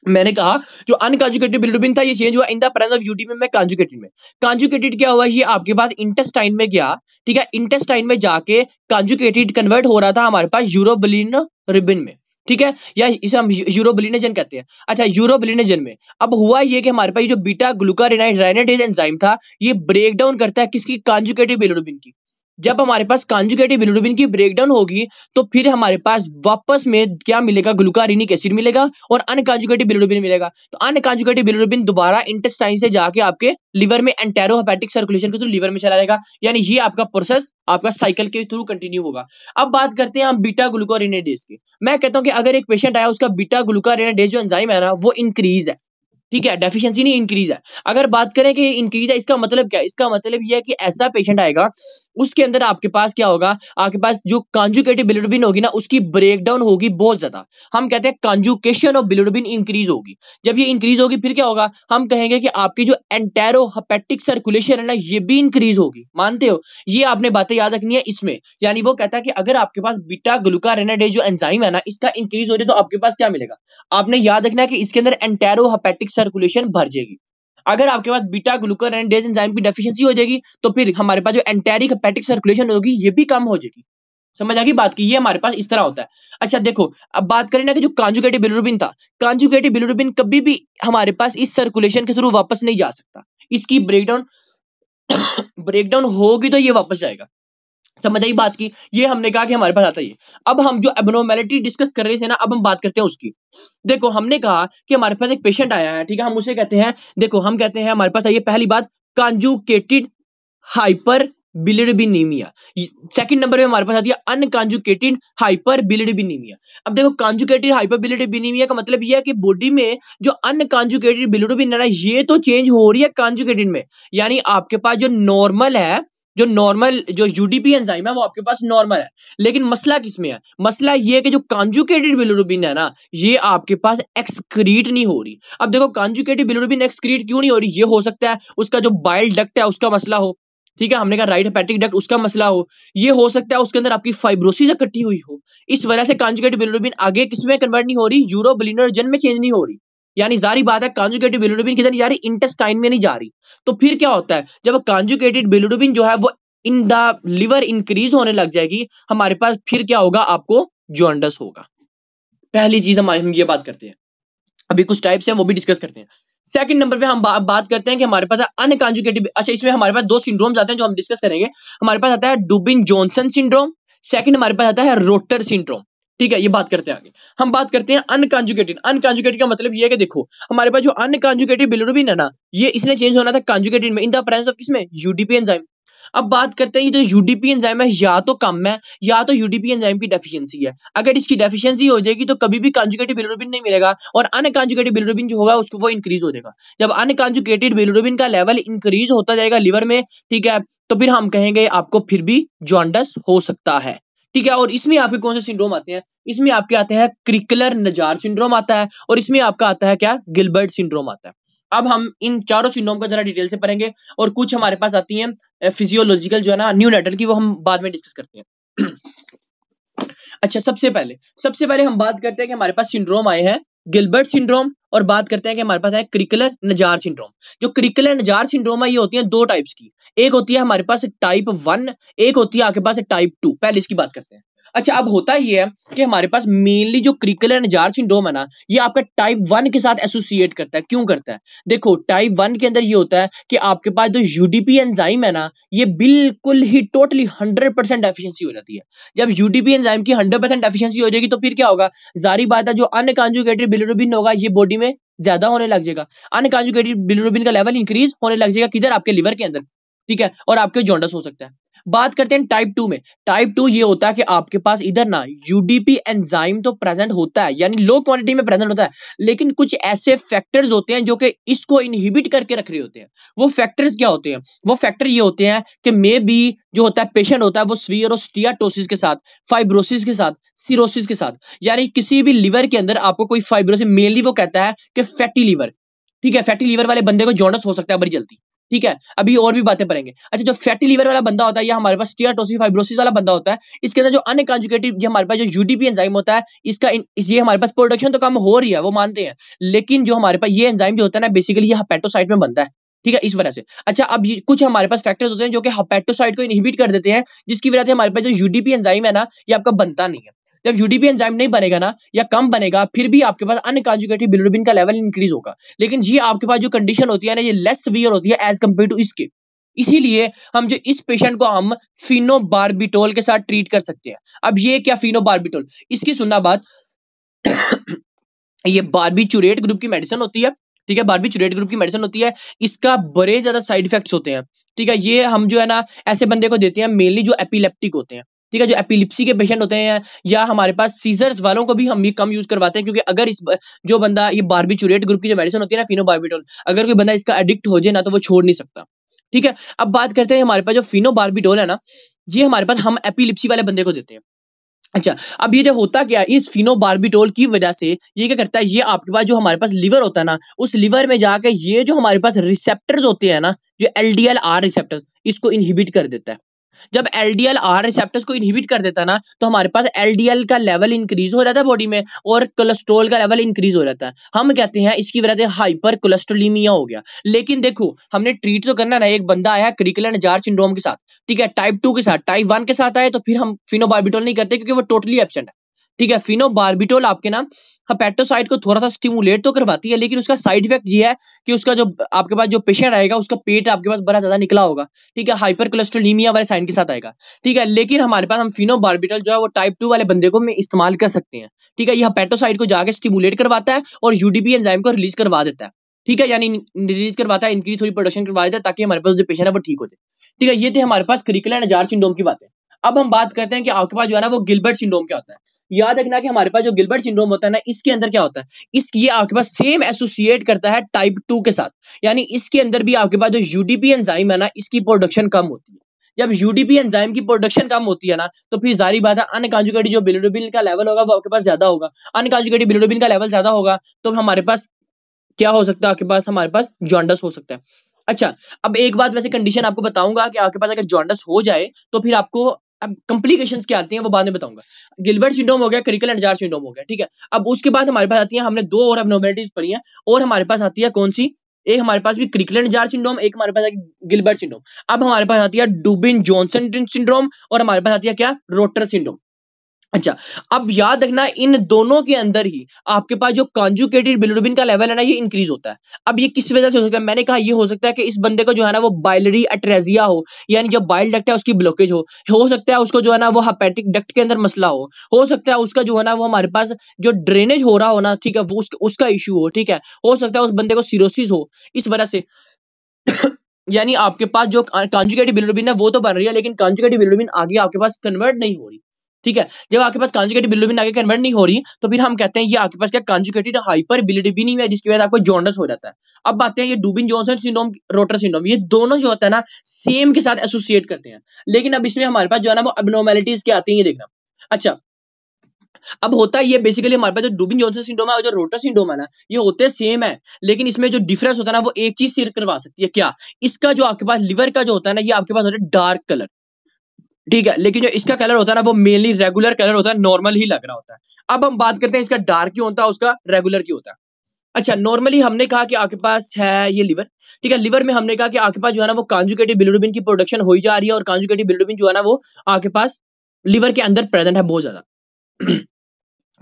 मैंने कहा जो अनकॉन्जुगेटेड बिलिरुबिन था ये चेंज हुआ in the presence of UTP में कॉन्जुगेटेड में। कॉन्जुगेटेड क्या हुआ, ये आपके पास इंटेस्टाइन में गया, ठीक है, इंटेस्टाइन में जाके कॉन्जुगेटेड कन्वर्ट हो रहा था हमारे पास यूरोबिलिनोबिन में, ठीक है, या इसे हम यूरोबिलिनेजन कहते हैं। अच्छा, यूरोबिलिनेजन में अब हुआ ये कि हमारे पास ये जो बीटा ग्लूकारिनेडेज एंजाइम था, ये ब्रेक डाउन करता है किसकी, कॉन्जुगेटेड बिलिरुबिन की। जब हमारे पास कॉन्जुगेटेड बिलिरुबिन की ब्रेकडाउन होगी तो फिर हमारे पास वापस में क्या मिलेगा, ग्लूकारिनिक एसिड मिलेगा और अनकॉन्जुगेटेड बिलिरुबिन मिलेगा। तो अनकॉन्जुगेटेड बिलिरुबिन दोबारा इंटेस्टाइन से जाके आपके लिवर में एंटेरोहेपेटिक सर्कुलेशन के थ्रू लिवर में चला जाएगा, यानी ये आपका प्रोसेस आपका साइकिल के थ्रू कंटिन्यू होगा। अब बात करते हैं हम बीटा ग्लूकारिनेडेज की। मैं कहता हूं कि अगर एक पेशेंट आया उसका बीटा ग्लूकारिनेडेज जो एंजाइम है ना वो इंक्रीज है, ठीक है, डेफिशिएंसी नहीं इंक्रीज है। अगर बात करें कि इंक्रीज है, इसका मतलब क्या है, इसका मतलब यह है कि ऐसा पेशेंट आएगा उसके अंदर आपके पास क्या होगा, आपके पास जो कॉन्जुगेटेड बिलिरुबिन होगी ना उसकी ब्रेकडाउन होगी बहुत ज्यादा। हम कहते हैं कॉन्जुगेशन ऑफ बिलिरुबिन इंक्रीज होगी। जब ये इंक्रीज होगी फिर क्या होगा, हम कहेंगे कि आपकी जो एंटेरोहेपेटिक सर्कुलेशन है ना ये भी इंक्रीज होगी। मानते हो? ये आपने बातें याद रखनी है इसमें। यानी वो कहता है कि अगर आपके पास बीटा ग्लूकारिनेडेज जो एंजाइम है ना इसका इंक्रीज हो जाए तो आपके पास क्या मिलेगा, आपने याद रखना है कि इसके अंदर एंटेरोहेपेटिक सर्कुलेशन भर जाएगी। अगर आपके पास बीटा ग्लूकारिनेडेज एंजाइम की डेफिशिएंसी हो जाएगी तो फिर हमारे पास जो एंटेरिक हेपेटिक सर्कुलेशन होगी ये भी कम हो जाएगी। समझ आ गई बात की? ये हमारे पास इस तरह होता है। अच्छा देखो, अब बात करें ना कि जो कॉन्जुगेटेड बिलिरुबिन था, कॉन्जुगेटेड बिलिरुबिन कभी भी हमारे पास इस सर्कुलेशन के थ्रू वापस नहीं जा सकता, इसकी ब्रेकडाउन होगी तो ये वापस जाएगा। समझ आई बात की? ये हमने कहा कि हमारे पास आता है। अब हम जो एब्नॉर्मेलिटी डिस्कस कर रहे थे ना, अब हम बात करते हैं उसकी। देखो हमने कहा कि हमारे पास एक पेशेंट आया है, ठीक है, हम उसे कहते हैं, देखो हम कहते हैं हमारे पास आइए पहली बात कॉन्जुगेटेड हाइपर बिलिरुबिनीमिया। सेकंड नंबर पे हमारे पास आती है अनकॉन्जुगेटेड हाइपर बिलिरुबिनीमिया। अब देखो कॉन्जुगेटेड हाइपर बिलिरुबिनीमिया का मतलब यह है कि बॉडी में जो अनकॉन्जुगेटेड बिलिरुबिन है ना ये तो चेंज हो रही है कॉन्जुगेटेड में, यानी आपके पास जो नॉर्मल है, जो नॉर्मल जो यूडीपी एंजाइम है वो आपके पास नॉर्मल है, लेकिन मसला किसमें है, मसला ये है कि जो कॉन्जुगेटेड बिलिरुबिन है ना ये आपके पास एक्सक्रीट नहीं हो रही। अब देखो कॉन्जुगेटेड बिलिरुबिन एक्सक्रीट क्यों नहीं हो रही, ये हो सकता है उसका जो बाइल डक्ट है उसका मसला हो, ठीक है, हमने कहा राइट हेपेटिक डक्ट उसका मसला हो, ये हो सकता है उसके अंदर आपकी फाइब्रोसिस इकट्ठी हुई हो, इस वजह से कॉन्जुगेटेड बिलिरुबिन आगे किसमें कन्वर्ट नहीं हो रही, यूरोबिलिनोजन में चेंज नहीं हो रही। यानी जारी बात है कॉन्जुगेटेड बिलिरुबिन किधर जा रही, इंटेस्टाइन में नहीं जा रही। तो फिर क्या होता है, जब कॉन्जुगेटेड बिलिरुबिन जो है वो इन द लिवर इंक्रीज होने लग जाएगी, हमारे पास फिर क्या होगा, आपको जॉन्डिस होगा। पहली चीज हम ये बात करते हैं। अभी कुछ टाइप्स हैं वो भी डिस्कस करते हैं। सेकंड नंबर पे हम बात करते हैं कि हमारे पास अनकॉन्जुगेटेड, अच्छा इसमें हमारे पास दो सिंड्रोम्स आते हैं जो हम डिस्कस करेंगे। हमारे पास आता है डुबिन जॉनसन सिंड्रोम, सेकंड हमारे पास आता है रोटर सिंड्रोम, ठीक है, ये बात करते हैं आगे। हम बात करते हैं अनकॉन्जुगेटेड। अनकॉन्जुगेटेड का मतलब ये है कि देखो हमारे पास जो अनकॉन्जुगेटेड बिलिरुबिन है ना ये इसने चेंज होना था कॉन्जुगेटेड में इन द प्रेजेंस ऑफ किसमें, यूडीपी एंजाइम। अब बात करते हैं ये जो यूडीपी एंजाइम है या तो कम है या तो यूडीपी एंजाइम की डेफिशिएंसी है। अगर इसकी डेफिशिएंसी हो जाएगी तो कभी भी कॉन्जुगेटेड बिलिरुबिन नहीं मिलेगा और अनकॉन्जुगेटेड बिलिरुबिन जो होगा उसको वो इंक्रीज हो जाएगा। जब अनकॉन्जुगेटेड बिलिरुबिन का लेवल इंक्रीज होता जाएगा लिवर में, ठीक है, तो फिर हम कहेंगे आपको फिर भी जॉन्डिस हो सकता है, ठीक है। और इसमें आपके कौन से सिंड्रोम आते हैं, इसमें आपके आते हैं क्रिकलर नजार सिंड्रोम आता है और इसमें आपका आता है क्या, गिलबर्ट सिंड्रोम आता है। अब हम इन चारों सिंड्रोम का जरा डिटेल से पढ़ेंगे और कुछ हमारे पास आती हैं फिजियोलॉजिकल जो है ना न्यूनेटल की, वो हम बाद में डिस्कस करते हैं। अच्छा सबसे पहले हम बात करते हैं कि हमारे पास सिंड्रोम आए हैं गिलबर्ट सिंड्रोम और बात करते हैं कि हमारे पास है क्रिकलर नजार सिंड्रोम। जो क्रिकलर नजार सिंड्रोम है ये होती है दो टाइप्स की, एक होती है हमारे पास टाइप 1, एक होती है आपके पास टाइप 2। पहले इसकी बात करते हैं। अच्छा अब होता ये है कि हमारे पास मेनली जो क्रिकलर नजार सिंड्रोम है ना ये आपका टाइप 1 के साथ एसोसिएट करता है। क्यों करता है, देखो टाइप 1 के अंदर ये होता है कि आपके पास जो यूडीपी एंजाइम है ना ये बिल्कुल ही टोटली 100% डेफिशिएंसी हो जाती है। जब यूडीपी एंजाइम की 100% डेफिशिएंसी हो जाएगी तो फिर क्या होगा, जारी बात है जो अनकॉन्जुगेटेड बिलिरुबिन होगा ये बॉडी में ज्यादा होने लग जाएगा, अनकॉन्जुगेटेड बिलिरुबिन का लेवल इंक्रीज होने लग जाएगा, किधर, आपके लिवर के अंदर। ठीक है, और आपके जॉन्डस हो सकता है। बात करते हैं टाइप 2 में। टाइप 2 ये होता है कि आपके पास इधर ना यूडीपी एंजाइम तो प्रेजेंट होता है, यानी लो क्वांटिटी में प्रेजेंट होता है, लेकिन कुछ ऐसे फैक्टर्स होते हैं जो कि इसको इनहिबिट करके रख रहे होते हैं। वो फैक्टर्स क्या होते हैं? वो फैक्टर ये होते हैं कि मे बी जो होता है पेशेंट होता है वो स्फीयर और स्टियाटोसिस के साथ, फाइब्रोसिस के साथ, सिरोसिस के साथ, यानी किसी भी लिवर के अंदर आपको कोई फाइब्रोसिस, मेनली वो कहता है कि फैटी लिवर, ठीक है, फैटी लिवर वाले बंदे को जॉन्डस हो सकता है बड़ी जल्दी, ठीक है। अभी और भी बातें पढ़ेंगे। अच्छा, जो फैटी लिवर वाला बंदा होता है या हमारे पास स्टियाटोसिस फाइब्रोसिस वाला बंदा होता है, इसके अंदर जो अनकंजुगेटेड ये हमारे पास जो यूडीपी एंजाइम होता है, इसका ये हमारे पास प्रोडक्शन तो कम हो रही है, वो मानते हैं, लेकिन जो हमारे पास ये एंजाइम जो होता है ना, बेसिकली ये हेपेटोसाइट में बनता है, ठीक है, इस वजह से। अच्छा, अब ये कुछ हमारे पास फैक्टर्स होते हैं जो कि हेपेटोसाइट को इनहिबिट कर देते हैं, जिसकी वजह से हमारे पास जो यूडीपी एंजाइम है ना, ये आपका बनता नहीं है। जब यूडीपी एंजाइम नहीं बनेगा ना, या कम बनेगा, फिर भी आपके पास अनकंजुगेटेड बिलिरुबिन का लेवल इंक्रीज होगा, लेकिन ये आपके पास जो कंडीशन होती है ना, ये लेस सीवियर होती है एज कंपेयर टू इसके। इसीलिए हम जो इस पेशेंट को हम फिनोबार्बिटोल के साथ ट्रीट कर सकते हैं। अब ये क्या फिनोबार्बिटोल, इसकी सुनना बात ये बार्बिचुरेट ग्रुप की मेडिसिन होती है, ठीक है, बार्बिचुरेट ग्रुप की मेडिसिन होती है। इसका बड़े ज्यादा साइड इफेक्ट्स होते हैं, ठीक है। ये हम जो है ना ऐसे बंदे को देते हैं मेनली जो एपिलेप्टिक होते हैं, ठीक है, जो एपिलिप्सी के पेशेंट होते हैं, या हमारे पास सीजर्स वालों को भी हम ये कम यूज करवाते हैं, क्योंकि अगर जो बंदा ये बार्बिचुरेट ग्रुप की जो मेडिसिन होती है ना फिनोबार्बिटोल, अगर कोई बंदा इसका एडिक्ट हो जाए ना तो वो छोड़ नहीं सकता, ठीक है। अब बात करते हैं हमारे पास जो फिनोबार्बिटोल है ना, ये हमारे पास हम एपिलिप्सी वाले बंदे को देते हैं। अच्छा, अब ये जो होता क्या है, इस फिनोबार्बिटोल की वजह से ये क्या करता है, ये आपके पास जो हमारे पास लिवर होता है ना, उस लिवर में जाके ये जो हमारे पास रिसेप्टर्स होते हैं ना, जो एलडीएल आर रिसेप्टर्स, इसको इनहिबिट कर देता है। जब एलडीएल आर रिसेप्टर्स को इनहिबिट कर देता है ना, तो हमारे पास एलडीएल का लेवल इंक्रीज हो जाता है बॉडी में, और कोलेस्ट्रॉल का लेवल इंक्रीज हो जाता है। हम कहते हैं इसकी वजह से हाइपर कोलेस्ट्रोलीमिया हो गया। लेकिन देखो, हमने ट्रीट तो करना ना, एक बंदा आया क्रिकलन-जार सिंड्रोम के साथ, ठीक है, टाइप 2 के साथ, टाइप 1 के साथ आए तो फिर हम फिनोबार्बिटोल नहीं करते, क्योंकि वो टोटली एब्सेंट है, ठीक है। फिनोबार्बिटोल आपके ना हेपेटोसाइट को थोड़ा सा स्टिमुलेट तो करवाती है, लेकिन उसका साइड इफेक्ट ये है कि उसका जो आपके पास जो पेशेंट आएगा, उसका पेट आपके पास बड़ा ज्यादा निकला होगा, ठीक है, हाइपर कोलेस्ट्रोलीमिया वाले साइन के साथ आएगा, ठीक है। लेकिन हमारे पास हम फिनोबार्बिटोल जो है वो टाइप 2 वाले बंदे को में इस्तेमाल कर सकते हैं, ठीक है। ये हेपेटोसाइट को जाके स्टिमुलेट करवाता है और यूडीपी एंजाइम को रिलीज करवा देता है, ठीक है, यानी रिलीज करवाता है, इनकी थोड़ी प्रोडक्शन करवा देता है, ताकि हमारे पास जो पेशेंट है वो ठीक हो जाए, ठीक है। ये थे हमारे पास क्रिकलन-जार सिंड्रोम की बातें। अब हम बात करते हैं कि आपके पास जो है ना वो गिलबर्ट सिंड्रोम क्या होता है। याद रखना कि हमारे पास जो गिलबर्ट सिंड्रोम होता है ना, इसके अंदर क्या होता है, ये आपके पास सेम एसोसिएट करता है टाइप 2 के साथ, यानी इसके अंदर भी आपके पास जो यूडीपी एंजाइम है ना, इसकी प्रोडक्शन कम होती है। जब यूडीपी एंजाइम की प्रोडक्शन कम होती है ना, तो फिर जारी बात है अनकंजुगेटेड जो बिलिरुबिन का लेवल होगा वो आपके पास ज्यादा होगा। अनकंजुगेटेड बिलिरुबिन का लेवल ज्यादा होगा तो हमारे पास क्या हो सकता है, आपके पास हमारे पास जॉन्डस हो सकता है। अच्छा, अब एक बात वैसे कंडीशन आपको बताऊंगा कि आपके पास अगर जॉन्डस हो जाए तो फिर आपको अब कॉम्प्लिकेशंस क्या आती हैं वो बाद में बताऊंगा। गिलबर्ट सिंड्रोम हो गया, क्रिकल-जार सिंड्रोम हो गया, ठीक है। अब उसके बाद हमारे पास आती है, हमने दो और एब्नॉर्मलिटीज पढ़ी हैं, और हमारे पास आती है कौन सी, एक हमारे पास भी क्रिकल-जार सिंड्रोम, एक हमारे पास गिलबर्ट सिंड्रोम। अब हमारे पास आती है डुबिन जॉनसन सिंड्रोम, और हमारे पास आती है क्या, रोटर सिंड्रोम। अच्छा, अब याद रखना इन दोनों के अंदर ही आपके पास जो कॉन्जुगेटेड बिलिरुबिन का लेवल है ना, ये इंक्रीज होता है। अब ये किस वजह से हो सकता है, मैंने कहा ये हो सकता है कि इस बंदे को जो है ना वो बाइलरी अट्रेजिया हो, यानी जो बाइल डक्ट है उसकी ब्लॉकेज हो सकता है उसको जो है ना वो हेपेटिक डक्ट के अंदर मसला हो सकता है उसका जो है ना वो हमारे पास जो ड्रेनेज हो रहा हो ना, ठीक है, वो उसका इशू हो, ठीक है, हो सकता है उस बंदे को सिरोसिस हो, इस वजह से यानी आपके पास जो कॉन्जुगेटेड बिलिरुबिन है वो तो बन रही है, लेकिन कॉन्जुगेटेड बिलिरुबिन आगे आपके पास कन्वर्ट नहीं हो रही, ठीक है। जब आपके पास कॉन्जुगेटेड बिलिरुबिन आगे कन्वर्ट नहीं हो रही, तो फिर हम कहते हैं ये आपके पास क्या कॉन्जुगेटेड हाइपर बिलिरुबिन है, जिसकी वजह से आपको जॉन्डस हो जाता है। अब बात है ये डुबिन जॉनसन सिंड्रोम, रोटर सिंड्रोम, ये दोनों जो होता है ना सेम के साथ एसोसिएट करते हैं, लेकिन अब इसमें हमारे पास जो है ना वो एब्नॉर्मलिटीज क्या आती है ये देखना। अच्छा, अब होता है ये बेसिकली हमारे पास जो डुबिन जॉनसन सिंड्रोम है और जो रोटर सिंड्रोम है ना, ये होते सेम है, लेकिन इसमें जो डिफरेंस होता है ना वो एक चीज शेयर करवा सकती है, क्या, इसका जो आपके पास लिवर का जो होता है ना, ये आपके पास होता है डार्क कलर, ठीक है, लेकिन जो इसका कलर होता है ना वो मेनली रेगुलर कलर होता है, नॉर्मल ही लग रहा होता है। अब हम बात करते हैं इसका डार्क क्यों होता है, उसका रेगुलर क्यों होता है। अच्छा, नॉर्मली हमने कहा कि आपके पास है ये लिवर, ठीक है, लिवर में हमने कहा कि आपके पास जो है ना वो कॉन्जुगेटेड बिलिरुबिन की प्रोडक्शन हो ही जा रही है, और कॉन्जुगेटेड बिलिरुबिन जो है ना वो आपके पास लिवर के अंदर प्रेजेंट है बहुत ज्यादा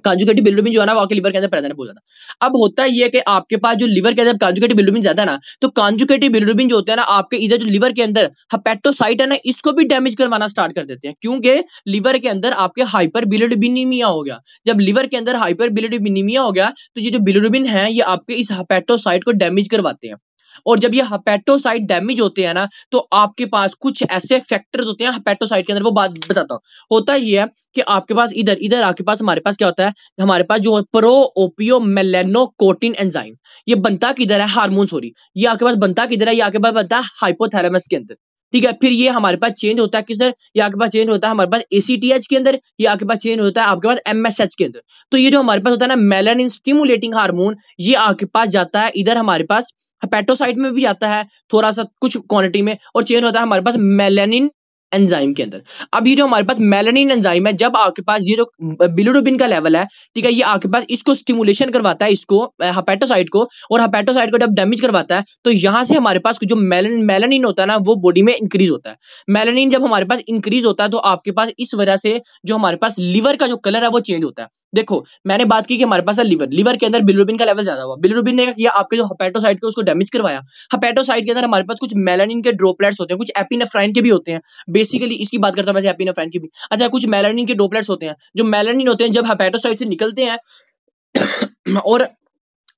कॉन्जुगेटिव बिलिरुबिन जो है ना वो आपके लिवर के अंदर प्रेजेंट है बहुत ज्यादा। अब होता है ये कि आपके पास जो लिवर के अंदर कॉन्जुगेटिव बिलिरुबिन ज्यादा है ना, तो कॉन्जुगेटिव बिलिरुबिन जो होता है ना आपके इधर जो लिवर के अंदर हेपेटोसाइट है ना, इसको भी डैमेज करवाना स्टार्ट कर देते हैं, क्योंकि लिवर के अंदर आपके हाइपर बिलिरुबिनीमिया हो गया। जब लिवर के अंदर हाइपर बिलिरुबिनीमिया हो गया तो ये जो बिलिरुबिन है ये आपके इस हेपेटोसाइट को डैमेज करवाते हैं। और जब ये हेपेटोसाइट डैमेज होते हैं ना, तो आपके पास कुछ ऐसे फैक्टर्स होते हैं हेपेटोसाइट के अंदर, वो बात बताता हूँ। होता ये है कि आपके पास इधर इधर आपके पास हमारे पास क्या होता है, हमारे पास जो प्रो ओपियो मेलेनोकोटिन एंजाइम, ये बनता किधर है, हार्मोन सॉरी, ये आपके पास बनता किधर है, ये आपके पास बनता है हाइपोथैलेमस के अंदर। ठीक है, फिर ये हमारे पास चेंज होता है किधर, ये आपके पास चेंज होता है हमारे पास एसीटीएच के अंदर, ये आपके पास चेंज होता है आपके पास एमएसएच के अंदर। तो ये जो हमारे पास होता है ना मेलानिन स्टिमुलेटिंग हार्मोन, ये आपके पास जाता है इधर हमारे पास हेपेटोसाइट में भी जाता है थोड़ा सा कुछ क्वांटिटी में, और चेंज होता है हमारे पास मेलानिन एंजाइम के अंदर। अब ये जो हमारे पास मेलानिन एंजाइम है, जब आपके पास ये जो बिलिरुबिन का लेवल है, ठीक है, ये आपके पास इसको स्टिमुलेशन करवाता है, इसको हेपेटोसाइट को, और हेपेटोसाइट को जब डैमेज करवाता है, तो यहां से हमारे पास जो मेलानिन होता है ना, वो बॉडी में इंक्रीज होता है। मेलानिन जब हमारे पास इंक्रीज होता है, तो आपके पास इस वजह से जो हमारे पास लिवर का जो कलर है वो चेंज होता है। देखो मैंने बात की कि हमारे पास लिवर के अंदर बिलिरुबिन का लेवल ज्यादा हुआ, बिलिरुबिन ने किया आपके जो हेपेटोसाइट को उसको डैमेज करवाया। हेपेटोसाइट के अंदर हमारे पास कुछ मेलानिन के ड्रॉपलेट्स होते हैं, कुछ एपिनेफ्राइन के भी होते हैं, बेसिकली इसकी बात करता हूं वैसे एपिनेफ्राइन की भी। अच्छा, कुछ मेलानिन के ड्रॉपलेट्स होते हैं, जो मेलानिन होते हैं जब हेपेटोसाइट से निकलते हैं और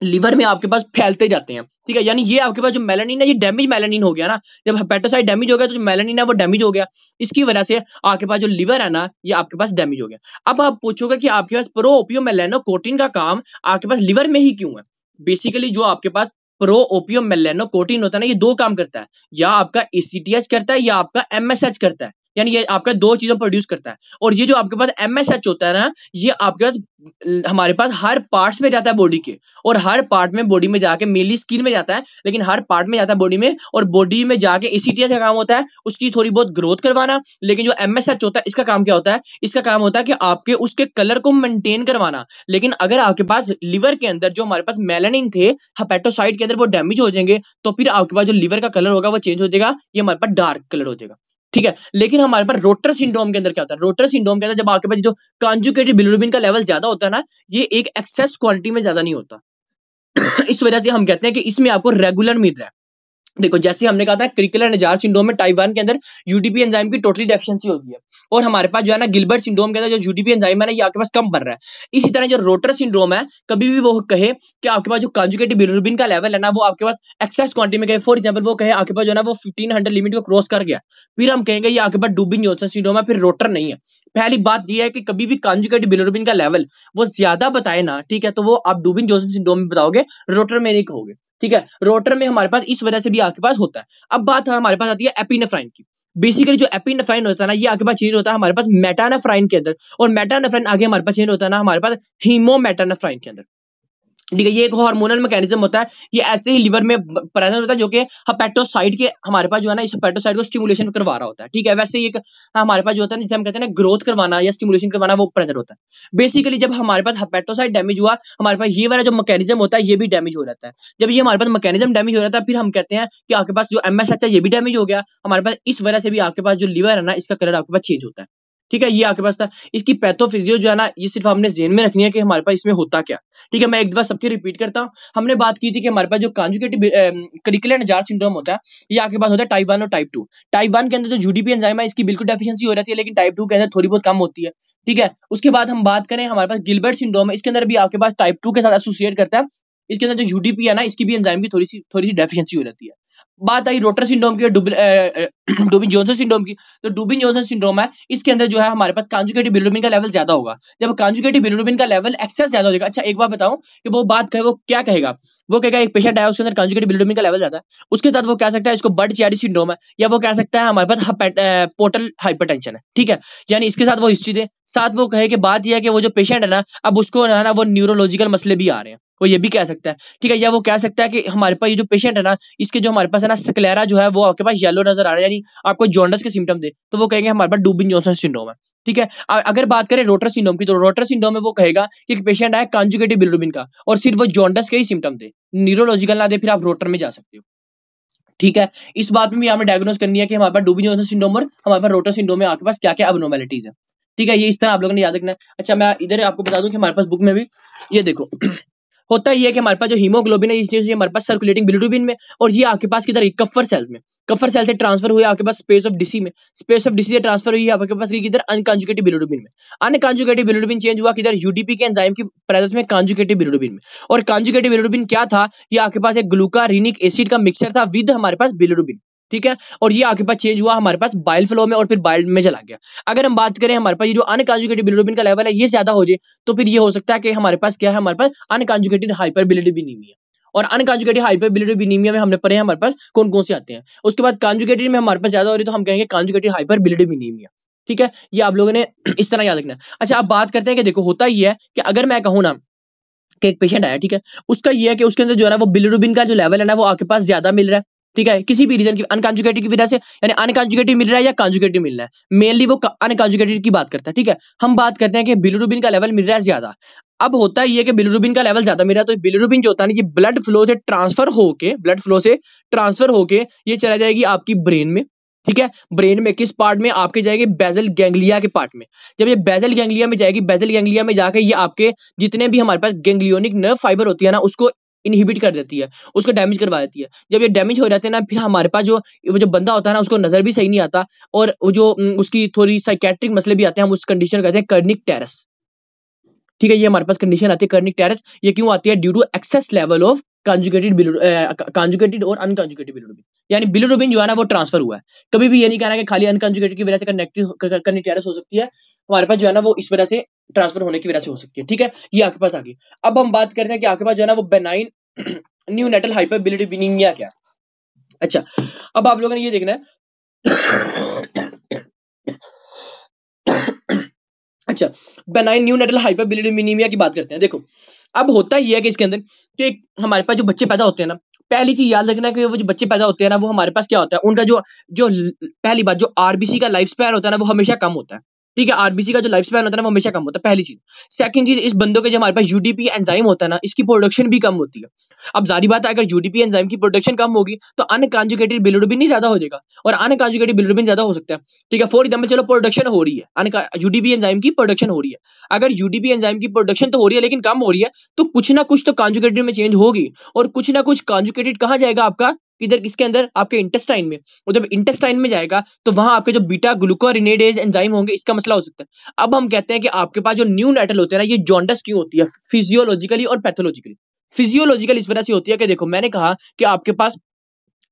लिवर में आपके पास फैलते जाते हैं। ठीक है, यानी ये आपके पास जो मेलानिन है, ये डैमेज मेलानिन हो गया ना, जब हेपेटोसाइट डैमेज हो गया तो जो मेलानिन है वो डैमेज हो गया, इसकी वजह से आपके पास जो लिवर है ना, ये आपके पास डैमेज हो गया। अब आप पूछोगे कि आपके पास प्रो ओपियो मेलेनोकोटिन का काम आपके पास लिवर में ही क्यों है। बेसिकली जो आपके पास प्रो ओपियो मेलेनोकोटिन होता है ना, ये दो काम करता है, या आपका एसीटीएच करता है या आपका एमएसएच करता है, यानी ये आपका दो चीजों प्रोड्यूस करता है। और ये जो आपके पास एमएसएच होता है ना, ये आपके पास हमारे पास हर पार्ट्स में जाता है बॉडी के, और हर पार्ट में बॉडी में जाके मेनली स्किन में जाता है, लेकिन हर पार्ट में जाता है बॉडी में, और बॉडी में जाके एसीटीएच का काम होता है उसकी थोड़ी बहुत ग्रोथ करवाना। लेकिन जो एमएसएच होता है, इसका काम क्या होता है, इसका काम होता है कि आपके उसके कलर को मेंटेन करवाना। लेकिन अगर आपके पास लिवर के अंदर जो हमारे पास मेलानिन थे हेपेटोसाइट के अंदर वो डैमेज हो जाएंगे, तो फिर आपके पास जो लिवर का कलर होगा वो चेंज हो जाएगा, ये हमारे पास डार्क कलर हो जाएगा। ठीक है, लेकिन हमारे पास रोटर सिंड्रोम के अंदर क्या होता है, रोटर सिंड्रोम के अंदर जब आपके पास जो कॉन्जुगेटेड बिलिरुबिन का लेवल ज्यादा होता है ना, ये एक एक्सेस क्वांटिटी में ज्यादा नहीं होता। इस वजह से हम कहते हैं कि इसमें आपको रेगुलर मिल रहा है। देखो जैसे हमने कहा था क्रिकलर नजार सिंड्रोम में टाइप 1 के अंदर यूडीपी एंजाइम की टोटली डेफिशिएंसी होती है, और हमारे पास जो है ना गिलबर्ट सिंड्रोम के अंदर जो यूडीपी एंजाइम है ना, ये आपके पास कम बन रहा है। इसी तरह जो रोटर सिंड्रोम है, कभी भी वो कहे कि आपके पास जो कॉन्जुगेटेड बिलिरुबिन का लेवल है ना, वो आपके पास एक्सेस क्वांटिटी में कहे, फॉर एग्जांपल वो कहे आपके पास जो है ना वो 1500 लिमिट को क्रॉस कर गया, फिर हम कहेंगे ये आपके पास डुबिन जॉनसन सिंड्रोम है, फिर रोटर नहीं है। पहली बात ये है कि कभी भी कॉन्जुगेटेड बिलिरुबिन का लेवल वो ज्यादा बताए ना, ठीक है, तो वो आप डुबिन जॉनसन सिंड्रोम में बताओगे, रोटर में नहीं कहोगे। ठीक है, रोटर में हमारे पास इस वजह से भी आपके पास होता है। अब बात हमारे पास आती है एपिनेफ्राइन की। बेसिकली जो एपिनेफ्राइन होता है ना, ये आपके पास चेंज होता है हमारे पास मेटानेफ्राइन के अंदर, और मेटानेफ्राइन आगे हमारे पास चेंज होता है ना हमारे पास हीमोमेटानेफ्राइन के अंदर। ठीक है, ये एक हार्मोनल मैकेनिज्म होता है, ये ऐसे ही लिवर में प्रेजेंट होता है, जो कि हेपेटोसाइट के हमारे पास जो है ना, इस हेपेटोसाइट को स्टिमुलेशन करवा रहा होता है। ठीक है, वैसे ही एक हमारे पास जो होता है जिसे हम कहते हैं ना ग्रोथ करवाना या स्टिमुलेशन करवाना, वो प्रेजेंट होता है। बेसिकली जब हमारे पास हेपेटोसाइट डैमेज हुआ, हमारे पास ये वाला जो मैकेनिज्म होता है ये भी डैमेज हो जाता है। जब ये हमारे पास मैकेनिज्म डैमेज हो जाता है, फिर हम कहते हैं कि आपके पास जो एमएसएच है ये भी डैमेज हो गया हमारे पास, इस वजह से भी आपके पास जो लिवर है ना, इसका कलर आपके पास चेंज होता है। ठीक है, ये आपके पास था। इसकी पैथोफिजियो जो है ना, ये सिर्फ हमने ज़हन में रखनी है कि हमारे पास इसमें होता क्या। ठीक है, मैं एक बार सबके रिपीट करता हूँ। हमने बात की थी कि हमारे पास जो कॉन्जुगेटिव क्रिकलर नजार सिंड्रोम होता है, ये आपके पास होता है टाइप 1 और टाइप 2। टाइप 1 के अंदर जो यूडीपी एंजाइम है, इसकी बिल्कुल डेफिशिएंसी हो जाती है, लेकिन टाइप 2 के अंदर थोड़ी बहुत कम होती है। ठीक है, उसके बाद हम बात करें हमारे पास गिलबर्ट सिंड्रोम है, इसके अंदर भी आपके पास टाइप 2 के साथ एसोसिएट करता है। इसके अंदर जो यूडीपी है ना, इसकी भी एंजाइम की थोड़ी सी डेफिशिएंसी हो जाती है। बात आई रोटर सिंड्रोम की, डुबिन जॉनसन सिंड्रोम की। तो डुबिन जॉनसन सिंड्रोम है, इसके अंदर जो है हमारे पास कॉन्जुगेटिव बिलिरुबिन का लेवल ज्यादा होगा। जब कॉन्जुगेटिव बिलिरुबिन का लेवल एक्सेस ज्यादा हो जाएगा, अच्छा एक बात बताऊं कि वो बात कहे, वो क्या कहेगा, वो कहेगा एक पेशेंट आया उसके अंदर कॉन्जुगेटिव बिलिरुबिन का लेवल ज्यादा है, उसके साथ वो कह सकता है इसको बर्ड चियारी सिंड्रोम है, या वो कह सकता है हमारे पास पोर्टल हाइपरटेंशन है। ठीक है, यानी इसके साथ वो हिस्ट्री दे, साथ वो कहे कि बात यह है कि वो जो पेशेंट है ना, अब उसको ना वो न्यूरोलॉजिकल मसले भी आ रहे हैं, वो ये भी कह सकता है। ठीक है, या वो कह सकता है कि हमारे पास ये जो पेशेंट है ना, इसके जो हमारे पास है ना स्क्लेरा जो है वो आपके पास येलो नजर आ रहा है, यानी आपको जॉन्डिस के सिम्टम दे, तो वो कहेंगे हमारे पास डुबिन जॉनसन सिंड्रोम है। ठीक है, अगर बात करें रोटर सिंड्रोम की, तो रोटर सिंड्रोम में वो कहेगा कि एक पेशेंट है कॉन्जुगेटिव बिलिरुबिन का, और सिर्फ वो जॉन्डिस के ही सिम्टम दे, न्यूरोलॉजिकल ना दे, फिर आप रोटर में जा सकते हो। ठीक है, इस बात में भी हमें डायग्नोस करनी है कि हमारे पास डुबिन जॉनसन सिंड्रोम और हमारे पास रोटर सिंड्रोम में आपके पास क्या क्या अबनॉर्मलिटीज है। ठीक है, ये इस तरह आप लोगों ने याद रखना है। अच्छा, मैं इधर आपको बता दूं कि हमारे पास बुक में भी ये देखो होता ही है कि हमारे पास जो हीमोग्लोबिन है ये हमारे पास सर्कुलेटिंग बिलिरुबिन में, और ये आपके पास किधर कफर सेल्स में, कफर सेल से ट्रांसफर हुआ आपके पास स्पेस ऑफ डीसी में, स्पेस ऑफ डीसी से ट्रांसफर हुई आपके पास किधर अनकॉन्जुगेटेड बिलिरुबिन में। अनकॉन्जुगेटेड बिलिरुबिन चेंज हुआ किधर यूडीपी के एंजाइम की प्रेजेंस में कॉन्जुगेटेड बिलिरुबिन में। और कॉन्जुगेटेड बिलिरुबिन क्या था, ये आपके पास एक ग्लूकारिनिक एसिड का मिक्सचर था विद हमारे पास बिलिरुबिन, ठीक है। और ये आपके पास चेंज हुआ हमारे पास बाइल फ्लो में और फिर बाइल में चला गया। अगर हम बात करें हमारे पास ये जो अनकॉन्जुगेटेड बिलिरुबिन का लेवल है ये ज्यादा हो जाए तो फिर ये हो सकता है कि हमारे पास क्या है, हमारे पास अनकॉन्जुगेटेड हाइपरबिलिरुबिनीमिया। और अनकॉन्जुगेटेड हाइपरबिलिरुबिनीमिया में हमने पढ़े हमारे पास कौन कौन से आते हैं। उसके बाद कॉन्जुगेटेड में हमारे पास ज्यादा हो रही तो हम कहेंगे कॉन्जुगेटेड हाइपरबिलिरुबिनीमिया, ठीक है। ये आप लोगों ने इस तरह याद रखना है। अच्छा, अब बात करते हैं कि देखो होता ही है कि अगर मैं कहूँ ना कि एक पेशेंट आया, ठीक है, उसका ये है कि उसके अंदर जो है ना वो बिलिरुबिन का जो लेवल है ना वो आपके पास ज्यादा मिल रहा है, ठीक है, किसी भी रीजन की अनकॉन्जुगेटेड की वजह से, यानी अनकॉन्जुगेटेड मिल रहा है या कॉन्जुगेटेड मिल रहा है, मेनली वो अनकॉन्जुगेटेड की बात करता है, ठीक है। हम बात करते हैं कि बिलिरुबिन का लेवल मिल रहा है ज्यादा। अब होता ही है कि बिलिरुबिन का लेवल ज्यादा मिल रहा है तो बिलिरुबिन जो होता है ना ये ब्लड फ्लो से ट्रांसफर होके ये चला जाएगी आपकी ब्रेन में, ठीक है। ब्रेन में किस पार्ट में, आपके जाएगी बेजल गैंग्लिया के पार्ट में। जब ये बेजल गैंग्लिया में जाएगी, बेजल गैंग्लिया में जाके ये आपके जितने भी हमारे पास गैंग्लियोनिक नर्व फाइबर होती है ना उसको इनहिबिट कर देती है, उसको डैमेज करवा देती है। जब ये डैमेज हो जाते हैं ना फिर हमारे पास जो वो जो बंदा होता है ना उसको नजर भी सही नहीं आता, और वो जो उसकी थोड़ी साइकेट्रिक मसले भी आते हैं, हम उस कंडीशन कहते हैं कर्निक टेरस, ठीक है। ये हमारे पास कंडीशन आती है कर्निक टेरस। ये क्यों आती है, due to excess level of conjugated और अनकॉन्जुगेटेड बिलिरुबिन, यानी बिलिरुबिन जो है ना वो ट्रांसफर हुआ है। कभी भी ये नहीं कहना कि खाली अनकॉन्जुगेटेड की वजह से कर्निक टेरस हो सकती है, हमारे पास जो है ना वो इस वजह से ट्रांसफर होने की वजह से हो सकती है, ठीक है। ये आपके पास आ गई। अब हम बात करते हैं कि आपके पास जो है ना वो बेनाइन न्यूनेटल हाइपरबिलिरुबिनीमिया क्या है। अच्छा, अब आप लोगों ने ये देखना है अच्छा, बेनाइन न्यूनेटल हाइपरबिलिरुबिनीमिया की बात करते हैं। देखो, अब होता ही है कि इसके अंदर कि हमारे पास जो बच्चे पैदा होते हैं ना, पहली चीज याद रखना है कि वो जो बच्चे पैदा होते हैं ना वो हमारे पास क्या होता है, उनका जो जो पहली बात जो आरबीसी का लाइफ स्पैन होता है ना वो हमेशा कम होता है, ठीक है। आरबीसी का जो लाइफ स्पैन होता है ना वो हमेशा कम होता है, पहली चीज। सेकंड चीज, इस बंदों के जो हमारे पास यूडीपी एंजाइम होता है ना इसकी प्रोडक्शन भी कम होती है। अब जारी बात है अगर यूडीपी एंजाइम की प्रोडक्शन कम होगी तो अनकॉन्जुगेटेड बिलिरुबिन नहीं ज्यादा हो जाएगा, और अनकॉन्जुगेटेड बिलिरुबिन ज्यादा हो सकता है, ठीक है। फॉर एग्जांपल चलो प्रोडक्शन हो रही है, यूडीपी एंजाइम की प्रोडक्शन हो रही है, अगर यूडीपी एंजाइम की प्रोडक्शन तो हो रही है लेकिन कम हो रही है तो कुछ ना कुछ तो कॉन्जुगेटेड में चेंज होगी, और कुछ ना कुछ कॉन्जुगेटेड कहाँ जाएगा आपका, किधर, किसके अंदर, आपके इंटेस्टाइन में। और जब इंटेस्टाइन में जाएगा तो वहां आपके जो बीटा ग्लूकोरिनेडेज एंजाइम होंगे इसका मसला हो सकता है। अब हम कहते हैं कि आपके पास जो न्यूनेटल होते हैं ना ये जॉन्डिस क्यों होती है, फिजियोलॉजिकली और पैथोलॉजिकली। फिजियोलॉजिकल इस वजह से होती है कि देखो मैंने कहा कि आपके पास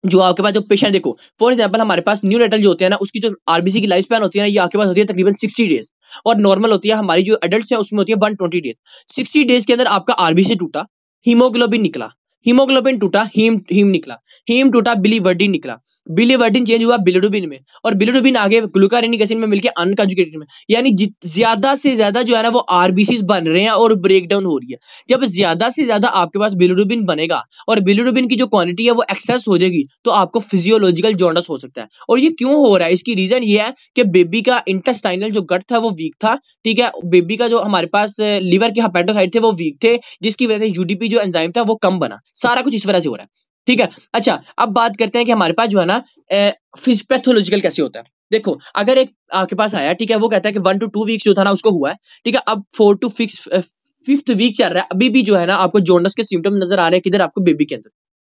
जो पेशेंट, देखो फॉर एग्जांपल हमारे पास न्यूनेटल जो होते हैं ना उसकी जो आरबीसी की लाइफ स्पैन होती है ना ये आपके पास होती है तकरीबन 60 डेज, और नॉर्मल होती है हमारी जो एडल्ट्स हैं उसमें होती है 120 डेज। 60 डेज के अंदर आपका आरबीसी टूटा, हीमोग्लोबिन निकला, हीमोग्लोबिन टूटा, हीम हीम निकला, हीम टूटा, बिलीवर्डिन निकला, बिलीवर्डिन चेंज हुआ बिलिरुबिन में, और बिलिरुबिन आगे ग्लूकारिनिक एसिड में मिलके अनकॉन्जुगेटेड में, यानी ज्यादा से ज्यादा जो है ना वो आरबीसी बन रहे हैं और ब्रेक डाउन हो रही है। जब ज्यादा से ज्यादा आपके पास बिलिरुबिन बनेगा और बिलिरुबिन की जो क्वांटिटी है वो एक्सेस हो जाएगी तो आपको फिजियोलॉजिकल जॉन्डिस हो सकता है। और ये क्यों हो रहा है, इसकी रीजन ये है कि बेबी का इंटेस्टाइनल जो गट था वो वीक था, ठीक है। बेबी का जो हमारे पास लीवर के हेपेटोसाइट थे वो वीक थे, जिसकी वजह से यूडीपी जो एंजाइम था वो कम बना, सारा कुछ इस वजह से हो रहा है, ठीक है। अच्छा, अब बात करते हैं कि हमारे पास जो है ना पैथोलॉजिकल कैसे होता है। देखो अगर एक आपके पास आया, ठीक है, वो कहता है कि 1 to 2 वीक्स जो था ना उसको हुआ है, ठीक है। अब 4 to 5th वीक चल रहा है, अभी भी जो है ना आपको जॉन्डिस के सिम्टम नजर आ रहे हैं किधर, आपको बेबी के अंदर,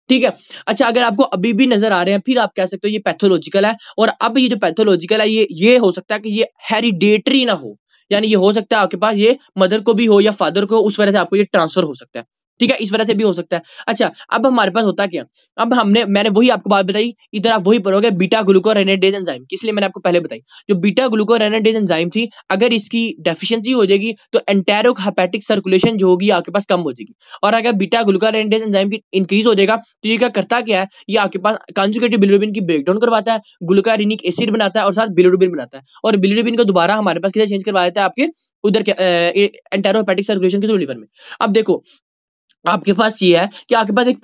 ठीक है। अच्छा, अगर आपको अभी भी नजर आ रहे हैं फिर आप कह सकते हो ये पैथोलॉजिकल है। और अब ये जो पैथोलॉजिकल है ये हो सकता है कि ये हेरिडेटरी ना हो, यानी ये हो सकता है आपके पास ये मदर को भी हो या फादर को, उस वजह से आपको ये ट्रांसफर हो सकता है, ठीक है, इस वजह से भी हो सकता है। अच्छा, अब हमारे पास होता क्या, अब मैंने वही आपको बात बताई, इधर आप वही पढ़ोगे बीटा ग्लूकोरेनेडेज एंजाइम की, इसलिए मैंने आपको पहले बताई जो बीटा ग्लूकोरेनेडेज एंजाइम थी अगर इसकी डेफिशिएंसी हो जाएगी तो एंटेरो हेपेटिक सर्कुलेशन जो होगी आपके पास कम हो जाएगी, और अगर बीटा ग्लूकोरेनेडेज एंजाइम की इंक्रीज हो जाएगा तो ये क्या करता क्या है, ये आपके पास कॉन्जुगेटेड बिलिरुबिन की ब्रेकडाउन करवाता है, ग्लूकारिनिक एसिड बनाता है और साथ बिलिरुबिन बनाता है, और बिलिरुबिन को दोबारा हमारे पास किधर चेंज करवा देता है, आपके उधर एंटेरो हेपेटिक सर्कुलेशन के थ्रू लीवर में। अब देखो आपके पास ये है कि आपके पास एक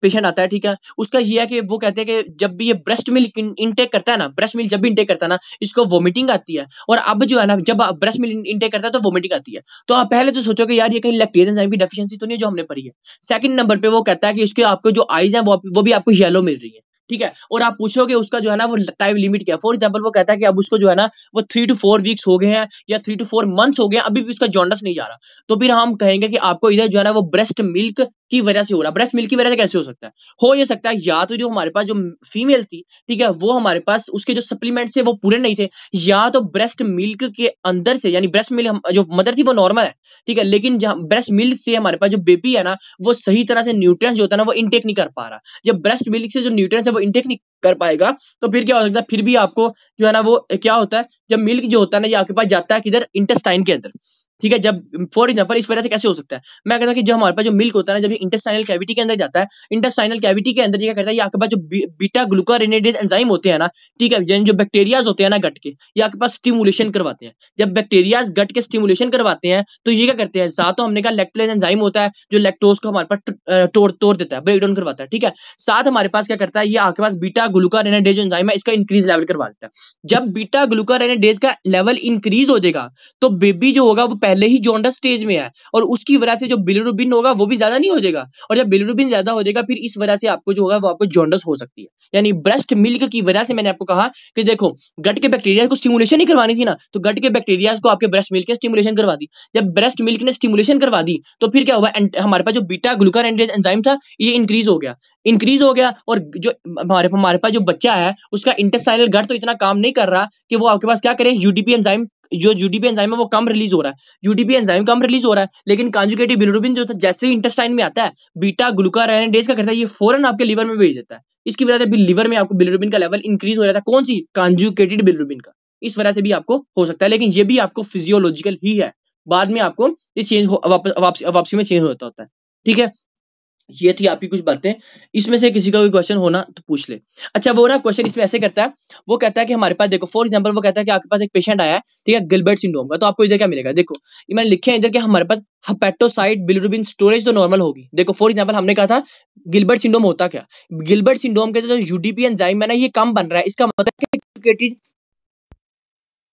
पेशेंट आता है, ठीक है, उसका ये है कि वो कहते हैं कि जब भी ये ब्रेस्ट मिल्क इंटेक करता है ना, ब्रेस्ट मिल्क जब भी इंटेक करता है ना इसको वोमिटिंग आती है, और अब जो है ना जब ब्रेस्ट मिल्क इंटेक करता है तो वोमिटिंग आती है। तो आप पहले तो सोचो कि यार ये कहीं लैक्टेज एंजाइम की डेफिशिएंसी तो नहीं है जो हमने पढ़ी है। सेकंड नंबर पे वो कहता है कि इसके आपको जो आईज हैं वो भी आपको येलो मिल रही है, ठीक है, और आप पूछोगे उसका जो है ना वो टाइम लिमिट क्या है। फॉर एग्जांपल वो कहता है कि अब उसको जो है ना वो 3 to 4 वीक्स हो गए हैं या 3 to 4 मंथ्स हो गए हैं, अभी भी उसका जॉन्डिस नहीं जा रहा, तो फिर हम कहेंगे कि आपको इधर जो है ना वो ब्रेस्ट मिल्क की वजह से हो रहा है। ब्रेस्ट मिल्क की वजह से कैसे हो सकता है? हो ये सकता है या तो जो हमारे पास जो फीमेल थी, ठीक है, वो हमारे पास उसके जो सप्लीमेंट्स थे वो पूरे नहीं थे, या तो ब्रेस्ट मिल्क के अंदर से, यानी ब्रेस्ट मिल्क जो मदर थी वो नॉर्मल है, ठीक है, लेकिन जहां ब्रेस्ट मिल्क से हमारे पास जो बेबी है ना वो सही तरह से न्यूट्रिएंट्स जो होता है ना वो इनटेक नहीं कर पा रहा। जब ब्रेस्ट मिल्क से जो न्यूट्रिएंट्स है वो इनटेक नहीं कर पाएगा, तो फिर क्या हो सकता है, फिर भी आपको जो है ना वो क्या होता है, जब मिल्क जो होता है ना ये आपके पास जाता है किधर, इंटेस्टाइन के अंदर, ठीक है। जब फॉर एग्जांपल इस वजह से कैसे हो सकता है, मैं कहता हूं कि जो हमारे पास जो मिल्क होता है ना, जब इंटेस्टाइनल कैविटी के अंदर जाता है, इंटेस्टाइनल कैविटी के अंदर ये क्या करता है, ये आपके पास जो बीटा ग्लूकारोनिडेज एंजाइम होते हैं ना, ठीक है, जो बैक्टीरियाज होते हैं ना गट के, ये आपके पास स्टिमुलेशन करवाते हैं। जब बैक्टीरियाज गट के स्टिमुलेशन करवाते हैं तो ये क्या करते हैं, साथ तो हमने कहा लैक्टोलेज एंजाइम होता है जो लैक्टोज को हमारे पास तोड़ देता है, ब्रेक डाउन करवाता है, ठीक है। साथ हमारे पास क्या करता है, ये आपके पास बीटा ग्लूकारोनिडेज एंजाइम है, इसका इंक्रीज लेवल करवा देता है। जब बीटा ग्लूकारोनिडेज का लेवल इंक्रीज हो जाएगा तो बेबी जो होगा वो पहले ही जॉन्डिस स्टेज में है, और उसकी वजह से जो बिलिरुबिन होगा वो भी ज्यादा नहीं हो जाएगा, और जब बिलिरुबिन ज्यादा हो जाएगा फिर इस वजह से आपको जो होगा वो आपको जॉन्डिस हो सकती है। यानी ब्रेस्ट मिल्क की वजह से मैंने आपको कहा कि देखो गट के बैक्टीरिया को स्टिमुलेशन ही करवानी थी ना, तो गट के बैक्टीरिया को आपके ब्रेस्ट मिल्क ने स्टिमुलेशन करवा दी। जब ब्रेस्ट मिल्क ने स्टिमुलेशन करवा दी तो फिर क्या हुआ, हमारे पास जो बीटा ग्लूकारोनिडेज एंजाइम था ये इंक्रीज हो गया, और जो हमारे पास जो बच्चा है उसका इंटेस्टाइनल गट तो इतना काम नहीं कर रहा कि वो आपके पास क्या करे, यूडीपी एंजाइम, जो यूडीपी एंजाइम है वो कम रिलीज हो रहा है, यूडीपी एंजाइम कम रिलीज हो रहा है, लेकिन कांजुगेटिव बिलिरुबिन जो जैसे ही इंटेस्टाइन में आता है, बीटा ग्लूकारोनिडेज का करता है, ये फौरन आपके लिवर में भेज देता है। इसकी वजह से लिवर में आपको बिलिरुबिन का लेवल इंक्रीज हो जाता है, कौन सी, कांजुगेटेड बिलिरुबिन का। इस वजह से भी आपको हो सकता है, लेकिन ये भी आपको फिजियोलॉजिकल ही है, बाद में आपको ये चेंज वापसी में चेंज होता है, ठीक है। ये थी आपकी कुछ बातें, इसमें से किसी का कोई क्वेश्चन होना तो पूछ ले। अच्छा वो ना क्वेश्चन इसमें ऐसे करता है, वो कहता है कि हमारे पास देखो फॉर एग्जांपल वो कहता है कि आपके पास एक पेशेंट आया है, ठीक है, गिलबर्ट सिंड्रोम का, तो आपको इधर क्या मिलेगा, देखो ये मैंने लिखे हैं इधर कि हमारे पास हेपेटोसाइट बिलिरुबिन स्टोरेज तो नॉर्मल होगी। देखो फॉर एग्जांपल हमने कहा था गिलबर्ट सिंड्रोम होता क्या, गिलबर्ट सिंड्रोम के जो यूडीपी एंजाइम है ना ये कम बन रहा है, इसका मतलब